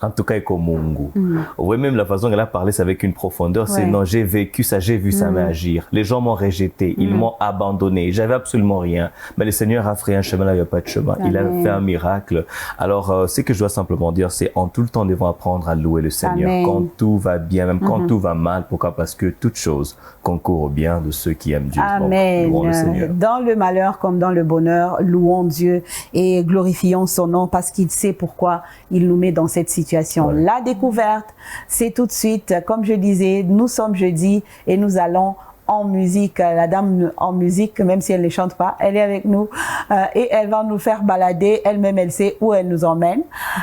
en tout cas, comme Mungu. Vous voyez même la façon qu'elle a parlé, c'est avec une profondeur. C'est non, j'ai vécu ça, j'ai vu ça m'agir. Les gens m'ont rejeté, ils m'ont abandonné. J'avais absolument rien. Mais le Seigneur a fait un chemin là, il n'y a pas de chemin. Il a fait un miracle. Alors, ce que je dois simplement dire, c'est en tout le temps, nous devons apprendre à louer le Seigneur. Quand tout va bien, même quand tout va mal. Pourquoi? Parce que toute chose concourt au bien de ceux qui aiment Dieu. Amen. Donc, louons le Seigneur. Dans le malheur comme dans le bonheur, louons Dieu et glorifions son nom parce qu'il sait pourquoi il nous met dans cette situation. La découverte, c'est tout de suite, comme je disais, nous sommes jeudi et nous allons en musique, la dame en musique, même si elle ne chante pas, elle est avec nous et elle va nous faire balader. Elle-même, elle sait où elle nous emmène.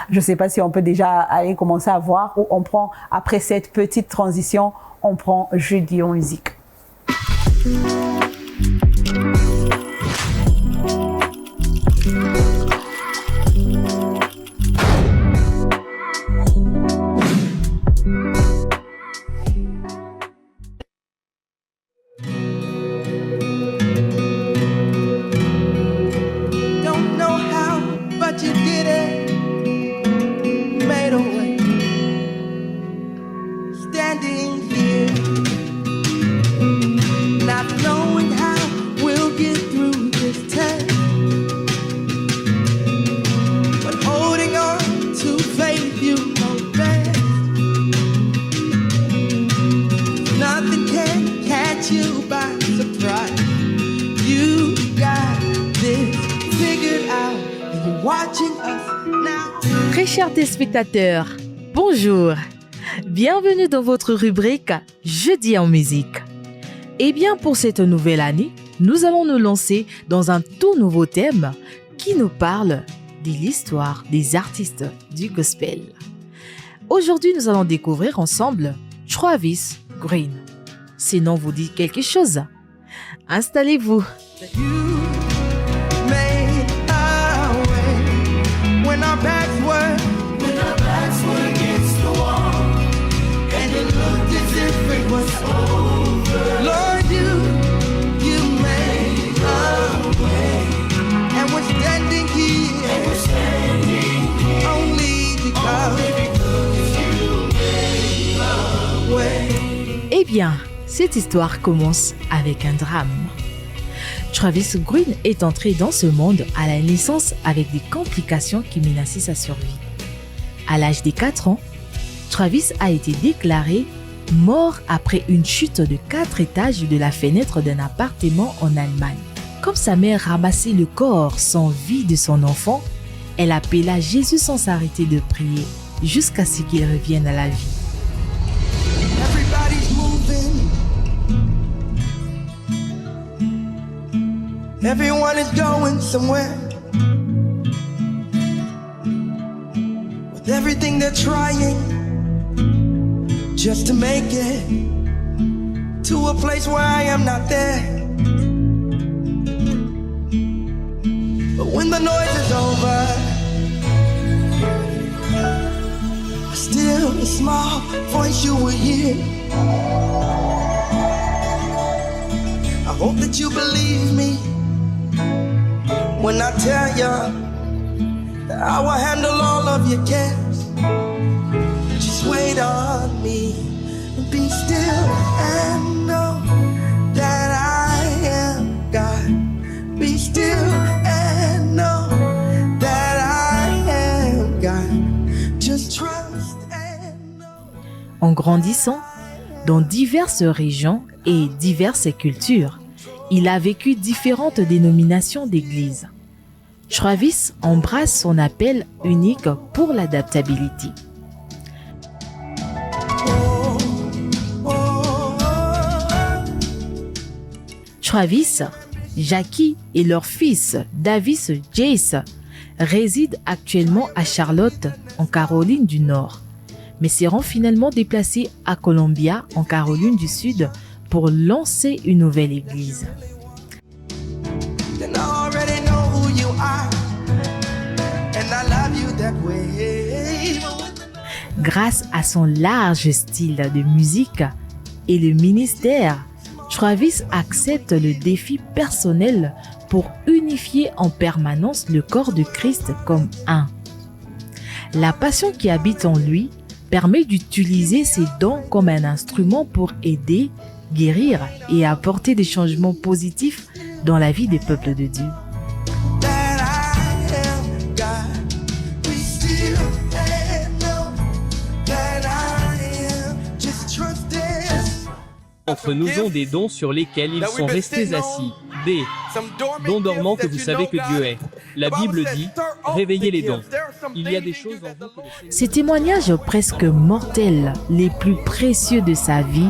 Je ne sais pas si on peut déjà aller commencer à voir où on prend, après cette petite transition, on prend Jeudi en musique. Très chers téléspectateurs, bonjour. Bienvenue dans votre rubrique Jeudi en musique. Eh bien, pour cette nouvelle année, nous allons nous lancer dans un tout nouveau thème qui nous parle de l'histoire des artistes du gospel. Aujourd'hui, nous allons découvrir ensemble Travis Green. Ce nom vous dit quelque chose? Installez-vous. When our backs were against the wall, and it looked as if it was over. Lord, you made a way, and we're standing here, only because you made a way. Eh bien, cette histoire commence avec un drame. Travis Green est entré dans ce monde à la naissance avec des complications qui menaçaient sa survie. À l'âge de 4 ans, Travis a été déclaré mort après une chute de 4 étages de la fenêtre d'un appartement en Allemagne. Comme sa mère ramassait le corps sans vie de son enfant, elle appela Jésus sans s'arrêter de prier jusqu'à ce qu'il revienne à la vie. Everybody's moving. Everyone is going somewhere. With everything they're trying just to make it to a place where I am not there. But when the noise is over, still a small voice you will hear. I hope that you believe me when I tell you that I will handle all of your cares. Just wait on me and be still and know that I am God. Be still and know that I am God. Just trust and know. En grandissant dans diverses régions et diverses cultures, il a vécu différentes dénominations d'églises. Travis embrasse son appel unique pour l'adaptabilité. Travis, Jackie et leur fils Davis Jace résident actuellement à Charlotte, en Caroline du Nord, mais seront finalement déplacés à Columbia, en Caroline du Sud, pour lancer une nouvelle église. Grâce à son large style de musique et le ministère, Travis accepte le défi personnel pour unifier en permanence le corps de Christ comme un. La passion qui habite en lui permet d'utiliser ses dons comme un instrument pour aider, guérir et apporter des changements positifs dans la vie des peuples de Dieu. Entre nous ont des dons sur lesquels ils sont restés assis. Des dons dormants que vous savez que Dieu est. La Bible dit, réveillez les dons. Il y a des choses en vous que Ces témoignages presque mortels, les plus précieux de sa vie,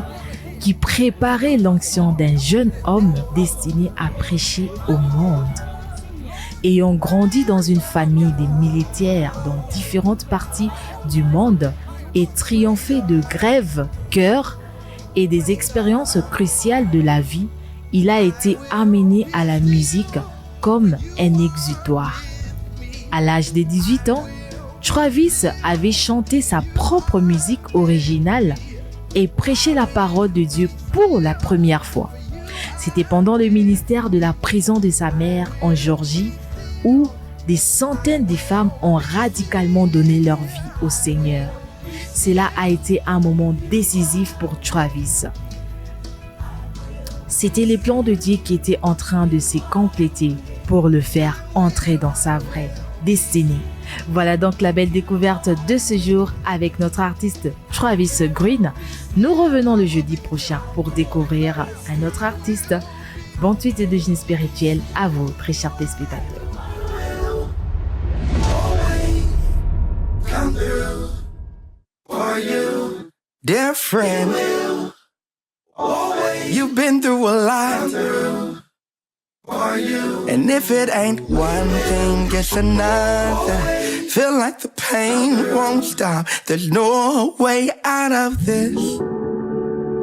qui préparait l'onction d'un jeune homme destiné à prêcher au monde. Ayant grandi dans une famille des militaires dans différentes parties du monde et triomphé de grèves, cœurs et des expériences cruciales de la vie, il a été amené à la musique comme un exutoire. À l'âge de 18 ans, Travis avait chanté sa propre musique originale et prêché la parole de Dieu pour la première fois. C'était pendant le ministère de la prison de sa mère en Géorgie où des centaines de femmes ont radicalement donné leur vie au Seigneur. Cela a été un moment décisif pour Travis. C'était le plan de Dieu qui était en train de se compléter pour le faire entrer dans sa vraie destinée. Voilà donc la belle découverte de ce jour avec notre artiste Travis Green. Nous revenons le jeudi prochain pour découvrir un autre artiste. Bonne suite de jeûne spirituel à vous, très chers téléspectateurs. Dear friend, you've been through a lot. And if it ain't one thing, it's another. Feel like the pain won't stop. There's no way out of this.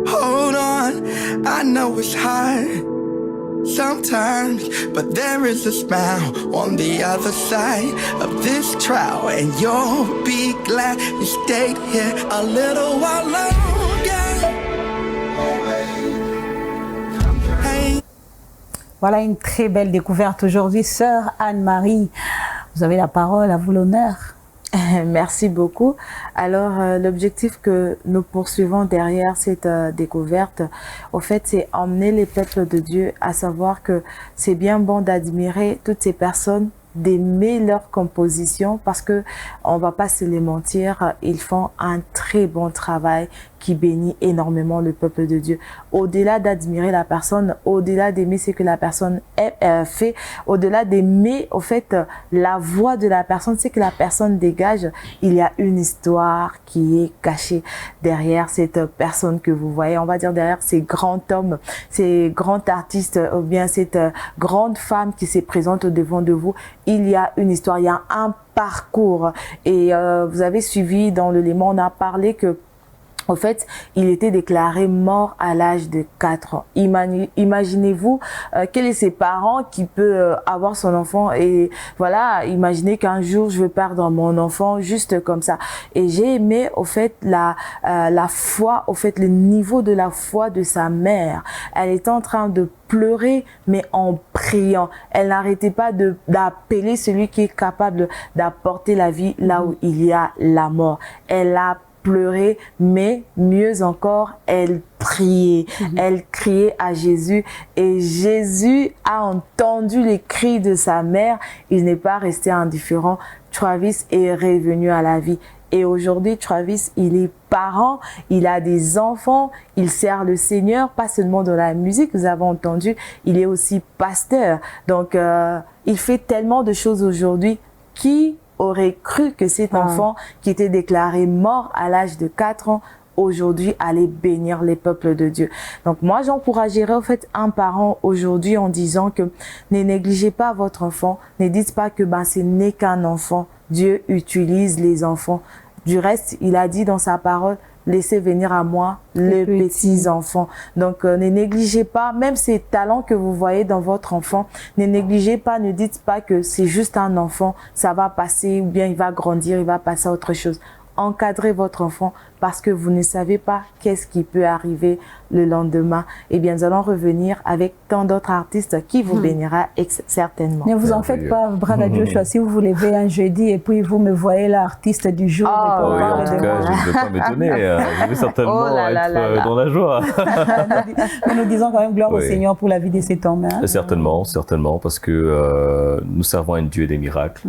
Hold on, I know it's hard sometimes, but there is a smile on the other side of this trial, and you'll be glad you stayed here a little while longer. Voilà une très belle découverte aujourd'hui. Sœur Anne-Marie, vous avez la parole, à vous l'honneur. Merci beaucoup. Alors, l'objectif que nous poursuivons derrière cette découverte, au fait, c'est emmener les peuples de Dieu à savoir que c'est bien bon d'admirer toutes ces personnes, d'aimer leur composition, parce que on va pas se les mentir, ils font un très bon travail qui bénit énormément le peuple de Dieu. Au-delà d'admirer la personne, au-delà d'aimer ce que la personne fait, au-delà d'aimer, au fait, la voix de la personne, ce que la personne dégage, il y a une histoire qui est cachée derrière cette personne que vous voyez, on va dire derrière ces grands hommes, ces grands artistes, ou bien cette grande femme qui se présente au devant de vous. Il y a une histoire, il y a un parcours. Et vous avez suivi dans le Léman, on a parlé que en fait, il était déclaré mort à l'âge de 4 ans. Imaginez-vous quels sont ses parents qui peut avoir son enfant et voilà, imaginez qu'un jour je vais perdre mon enfant juste comme ça. Et j'ai aimé au fait la foi, au fait le niveau de la foi de sa mère. Elle était en train de pleurer mais en priant. Elle n'arrêtait pas d'appeler celui qui est capable d'apporter la vie là où il y a la mort. Elle a pleurer, mais mieux encore, elle priait. Elle criait à Jésus et Jésus a entendu les cris de sa mère. Il n'est pas resté indifférent. Travis est revenu à la vie. Et aujourd'hui, Travis, il est parent, il a des enfants, il sert le Seigneur, pas seulement dans la musique, vous avez entendu, il est aussi pasteur. Donc, il fait tellement de choses aujourd'hui qui aurait cru que cet enfant qui était déclaré mort à l'âge de 4 ans, aujourd'hui allait bénir les peuples de Dieu. Donc moi, j'encouragerais en fait un parent aujourd'hui en disant que ne négligez pas votre enfant, ne dites pas que ce n'est qu'un enfant. Dieu utilise les enfants. Du reste, il a dit dans sa parole, laissez venir à moi les petits enfants. Donc, ne négligez pas, même ces talents que vous voyez dans votre enfant, ne négligez pas, ne dites pas que c'est juste un enfant, ça va passer ou bien il va grandir, il va passer à autre chose. Encadrez votre enfant parce que vous ne savez pas qu'est-ce qui peut arriver le lendemain. Eh bien, nous allons revenir avec tant d'autres artistes qui vous bénira certainement. Ne vous en faites pas, Brother Joshua, si vous vous levez un jeudi et puis vous me voyez l'artiste du jour. Oui, en tout cas, je ne veux pas m'étonner. Je vais certainement être dans la joie. Mais nous disons quand même gloire au Seigneur pour la vie de cet homme. Hein? Certainement, certainement, parce que nous servons un Dieu des miracles.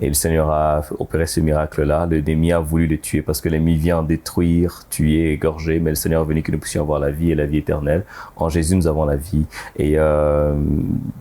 Et le Seigneur a opéré ce miracle-là. L'ennemi a voulu les tuer parce que l'ennemi vient détruire détruire, tuer, égorger, mais le Seigneur est venu que nous puissions avoir la vie et la vie éternelle. En Jésus, nous avons la vie. Et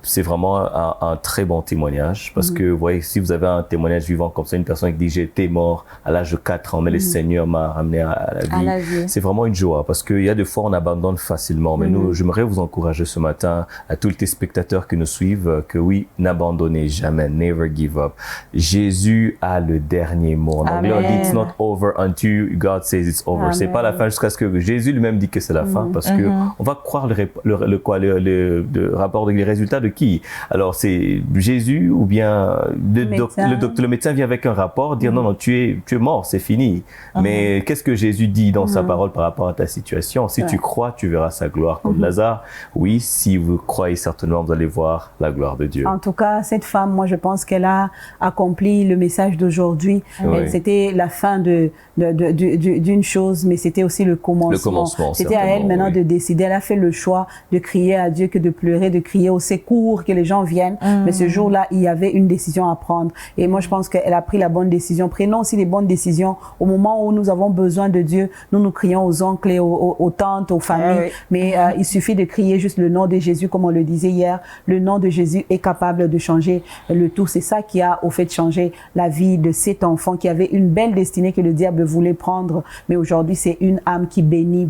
c'est vraiment un très bon témoignage parce que, vous voyez, si vous avez un témoignage vivant comme ça, une personne qui dit « j'étais mort à l'âge de 4 ans, mais le Seigneur m'a ramené à la vie », c'est vraiment une joie parce qu'il y a des fois on abandonne facilement. Mais nous, j'aimerais vous encourager ce matin, à tous les téléspectateurs qui nous suivent, que oui, n'abandonnez jamais, never give up. Jésus a le dernier mot. En anglais, on dit it's not over until God says it's over. C'est pas la fin jusqu'à ce que Jésus lui-même dit que c'est la fin, parce que on va croire le rapport des résultats de qui? Alors c'est Jésus ou bien le médecin vient avec un rapport, dire non, tu es mort, c'est fini. Mais qu'est-ce que Jésus dit dans sa parole par rapport à ta situation? Si tu crois, tu verras sa gloire. Comme Lazare, oui, si vous croyez certainement, vous allez voir la gloire de Dieu. En tout cas, cette femme, moi je pense qu'elle a accompli le message d'aujourd'hui. C'était la fin d'une chose, mais c'était aussi le commencement. C'était à elle maintenant de décider. Elle a fait le choix de crier à Dieu que de pleurer, de crier au secours, que les gens viennent. Mais ce jour-là, il y avait une décision à prendre. Et moi, je pense qu'elle a pris la bonne décision. Prenons aussi les bonnes décisions. Au moment où nous avons besoin de Dieu, nous crions aux oncles et aux tantes, aux familles. Mais il suffit de crier juste le nom de Jésus, comme on le disait hier. Le nom de Jésus est capable de changer le tout. C'est ça qui a au fait changé la vie de cet enfant qui avait une belle destinée que le diable voulait prendre. Mais aujourd'hui, c'est une âme qui bénit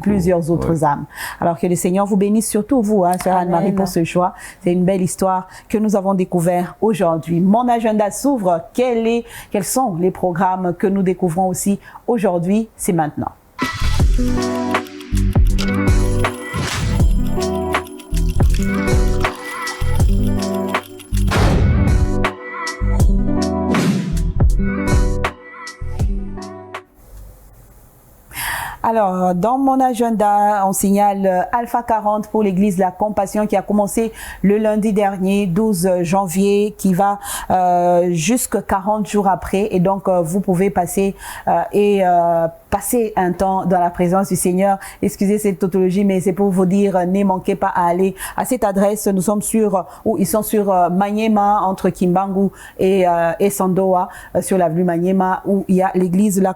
plusieurs autres âmes. Alors que le Seigneur vous bénisse, surtout vous, Sœur Anne-Marie, pour ce choix. C'est une belle histoire que nous avons découvert aujourd'hui. Mon agenda s'ouvre. Quels sont les programmes que nous découvrons aussi aujourd'hui? C'est maintenant. Alors, dans mon agenda, on signale Alpha 40 pour l'église La Compassion qui a commencé le lundi dernier, 12 janvier, qui va jusqu'à 40 jours après. Et donc, vous pouvez passer passer un temps dans la présence du Seigneur. Excusez cette tautologie, mais c'est pour vous dire, ne manquez pas à aller à cette adresse. Nous sommes ils sont sur Maniema, entre Kimbangu et Sandoa, sur l'avenue Maniema, où il y a l'église La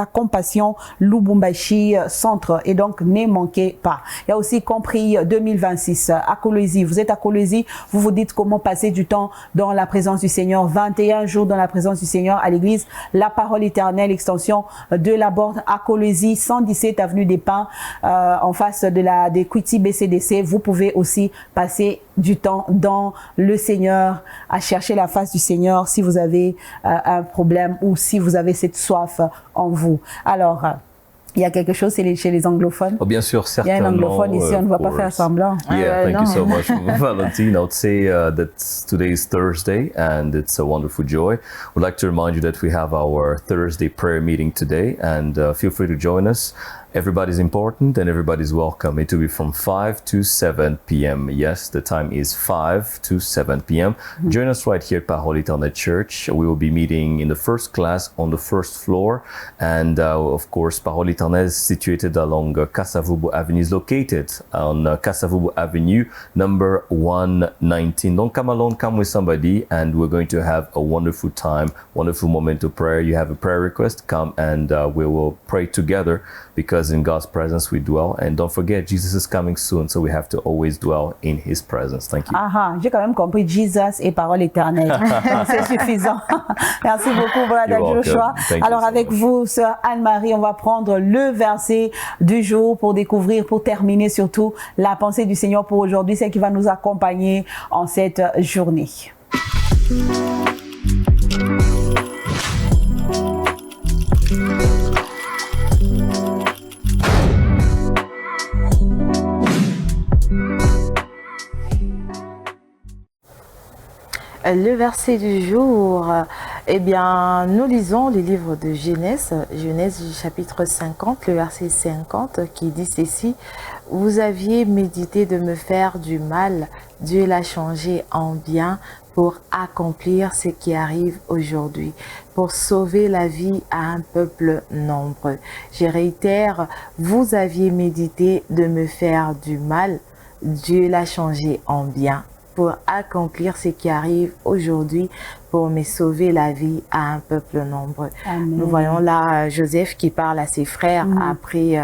Compassion Lubumbashi Centre. Et donc, ne manquez pas. Il y a aussi Compris 2026 à Kolwezi. Vous êtes à Kolwezi, vous vous dites comment passer du temps dans la présence du Seigneur. 21 jours dans la présence du Seigneur à l'église La Parole Éternelle, extension de la Borne à Kolwezi, 117 avenue des Pins, en face des Kwiti BCDC. Vous pouvez aussi passer du temps dans le Seigneur, à chercher la face du Seigneur si vous avez un problème ou si vous avez cette soif en vous. Alors, il y a quelque chose chez les anglophones. Oh, bien sûr, certainement. Il y a un anglophone ici, on ne va pas faire semblant. Yeah, thank you so much, Valentine. I would say that today is Thursday and it's a wonderful joy. We'd like to remind you that we have our Thursday prayer meeting today, and feel free to join us. Everybody's important and everybody's welcome. It will be from 5 to 7 p.m. Yes, the time is 5 to 7 p.m. Join us right here at Parole Éternelle Church. We will be meeting in the first class on the first floor. And of course, Parole Éternelle is situated along Kasavubu Avenue, is located on Kasavubu Avenue, number 119. Don't come alone, come with somebody, and we're going to have a wonderful time, wonderful moment of prayer. You have a prayer request, come and we will pray together, because in God's presence we dwell. And don't forget, Jesus is coming soon, so we have to always dwell in His presence. Thank you. J'ai quand même compris Jesus et Parole Éternelle. C'est suffisant. Merci beaucoup, Brother Joshua. Alors, avec vous, Sœur Anne-Marie, on va prendre le verset du jour pour découvrir, pour terminer surtout, la pensée du Seigneur pour aujourd'hui, celle qui va nous accompagner en cette journée. Le verset du jour, eh bien, nous lisons le livre de Genèse, Genèse chapitre 50, le verset 50, qui dit ceci: « Vous aviez médité de me faire du mal, Dieu l'a changé en bien pour accomplir ce qui arrive aujourd'hui, pour sauver la vie à un peuple nombreux. » Je réitère, vous aviez médité de me faire du mal, Dieu l'a changé en bien pour accomplir ce qui arrive aujourd'hui pour me sauver la vie à un peuple nombreux. Amen. Nous voyons là Joseph qui parle à ses frères après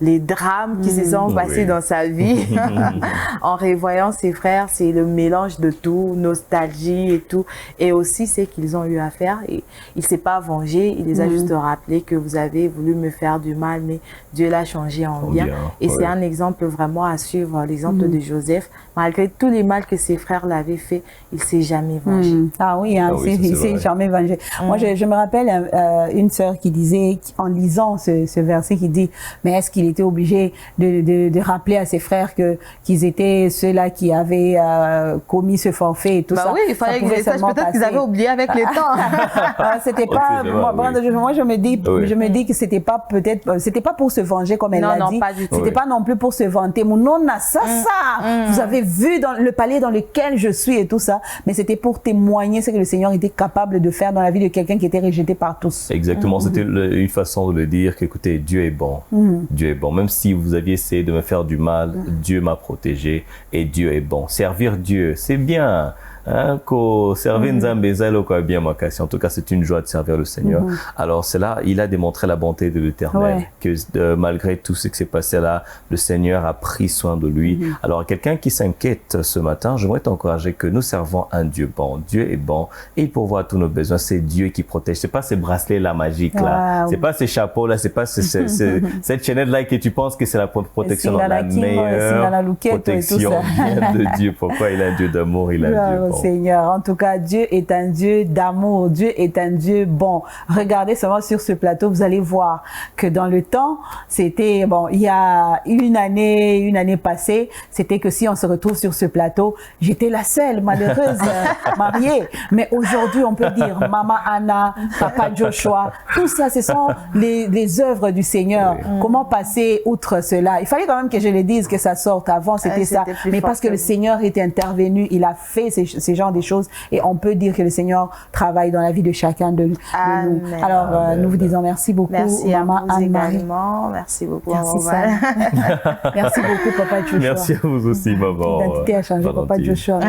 les drames qui se sont passés dans sa vie. En revoyant ses frères, c'est le mélange de tout, nostalgie et tout, et aussi ce qu'ils ont eu à faire. Et il ne s'est pas vengé, il les a juste rappelé que vous avez voulu me faire du mal, mais Dieu l'a changé en bien. Et c'est un exemple vraiment à suivre, l'exemple de Joseph. Malgré tous les mal que ses frères l'avaient fait, il ne s'est jamais vengé. Ah oui, hein, il s'est jamais vengé. Moi, je me rappelle une sœur qui disait, en lisant ce verset, qui dit, mais est-ce qu'il était obligé de rappeler à ses frères qu'ils étaient ceux-là qui avaient commis ce forfait et tout ça? Oui, il fallait qu'ils sachent, peut-être qu'ils avaient oublié avec le temps. C'était pas, moi je me dis que c'était pas peut-être, c'était pas pour se venger comme elle l'a dit. C'était pas non plus pour se vanter. Mon nom n'a ça. Vous avez vu dans le palais dans lequel je suis et tout ça, mais c'était pour témoigner ce que le Seigneur était capable de faire dans la vie de quelqu'un qui était rejeté par tous. Exactement, c'était une façon de le dire qu'écoutez, Dieu est bon. Dieu est bon. Même si vous aviez essayé de me faire du mal, Dieu m'a protégé et Dieu est bon. Servir Dieu, c'est bien. Hein, servir Nzambe, bien ma question. En tout cas, c'est une joie de servir le Seigneur. Alors, c'est là, il a démontré la bonté de l'Éternel, que malgré tout ce qui s'est passé là, le Seigneur a pris soin de lui. Alors, quelqu'un qui s'inquiète ce matin, j'aimerais t'encourager que nous servons un Dieu bon. Dieu est bon et il pourvoit tous nos besoins. C'est Dieu qui protège. C'est pas ces bracelets là magiques là. C'est pas ces chapeaux là. C'est pas cette chaînette là que tu penses que c'est la protection. Non, la meilleure protection vient de Dieu. Pourquoi? Il est un Dieu d'amour, il est un Dieu bon. Seigneur. En tout cas, Dieu est un Dieu d'amour. Dieu est un Dieu bon. Regardez seulement sur ce plateau, vous allez voir que dans le temps, c'était, bon, il y a une année passée, c'était que si on se retrouve sur ce plateau, j'étais la seule malheureuse mariée. Mais aujourd'hui, on peut dire Maman Anna, Papa Joshua, tout ça, ce sont les œuvres du Seigneur. Comment passer outre cela? Il fallait quand même que je le dise, que ça sorte. Avant, c'était ça. Mais parce que le Seigneur était intervenu, il a fait ces genres de choses et on peut dire que le Seigneur travaille dans la vie de chacun de nous. Alors, nous vous disons merci beaucoup, merci Maman Anne-Marie. Merci beaucoup. Merci, merci beaucoup, Papa Joshua. Merci à vous aussi, maman. L'identité a changé, Papa Joshua.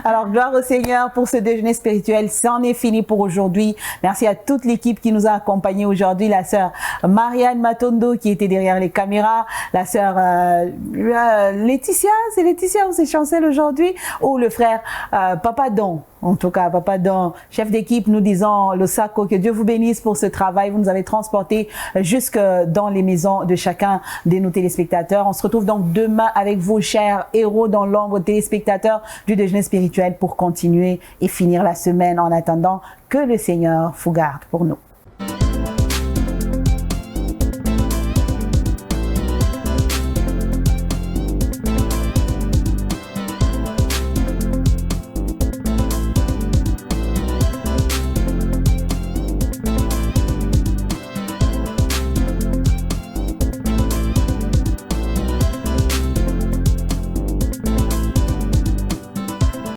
Alors, gloire au Seigneur pour ce déjeuner spirituel. C'en est fini pour aujourd'hui. Merci à toute l'équipe qui nous a accompagnés aujourd'hui. La sœur Marianne Matondo qui était derrière les caméras. La sœur Laetitia, c'est Laetitia ou c'est Chancel aujourd'hui? Ou le frère Papa Don. En tout cas, Papa Don, chef d'équipe, nous disons le Sako, que Dieu vous bénisse pour ce travail. Vous nous avez transporté jusque dans les maisons de chacun de nos téléspectateurs. On se retrouve donc demain avec vos chers héros dans l'ombre, téléspectateurs du déjeuner spirituel, pour continuer et finir la semaine en attendant que le Seigneur vous garde pour nous.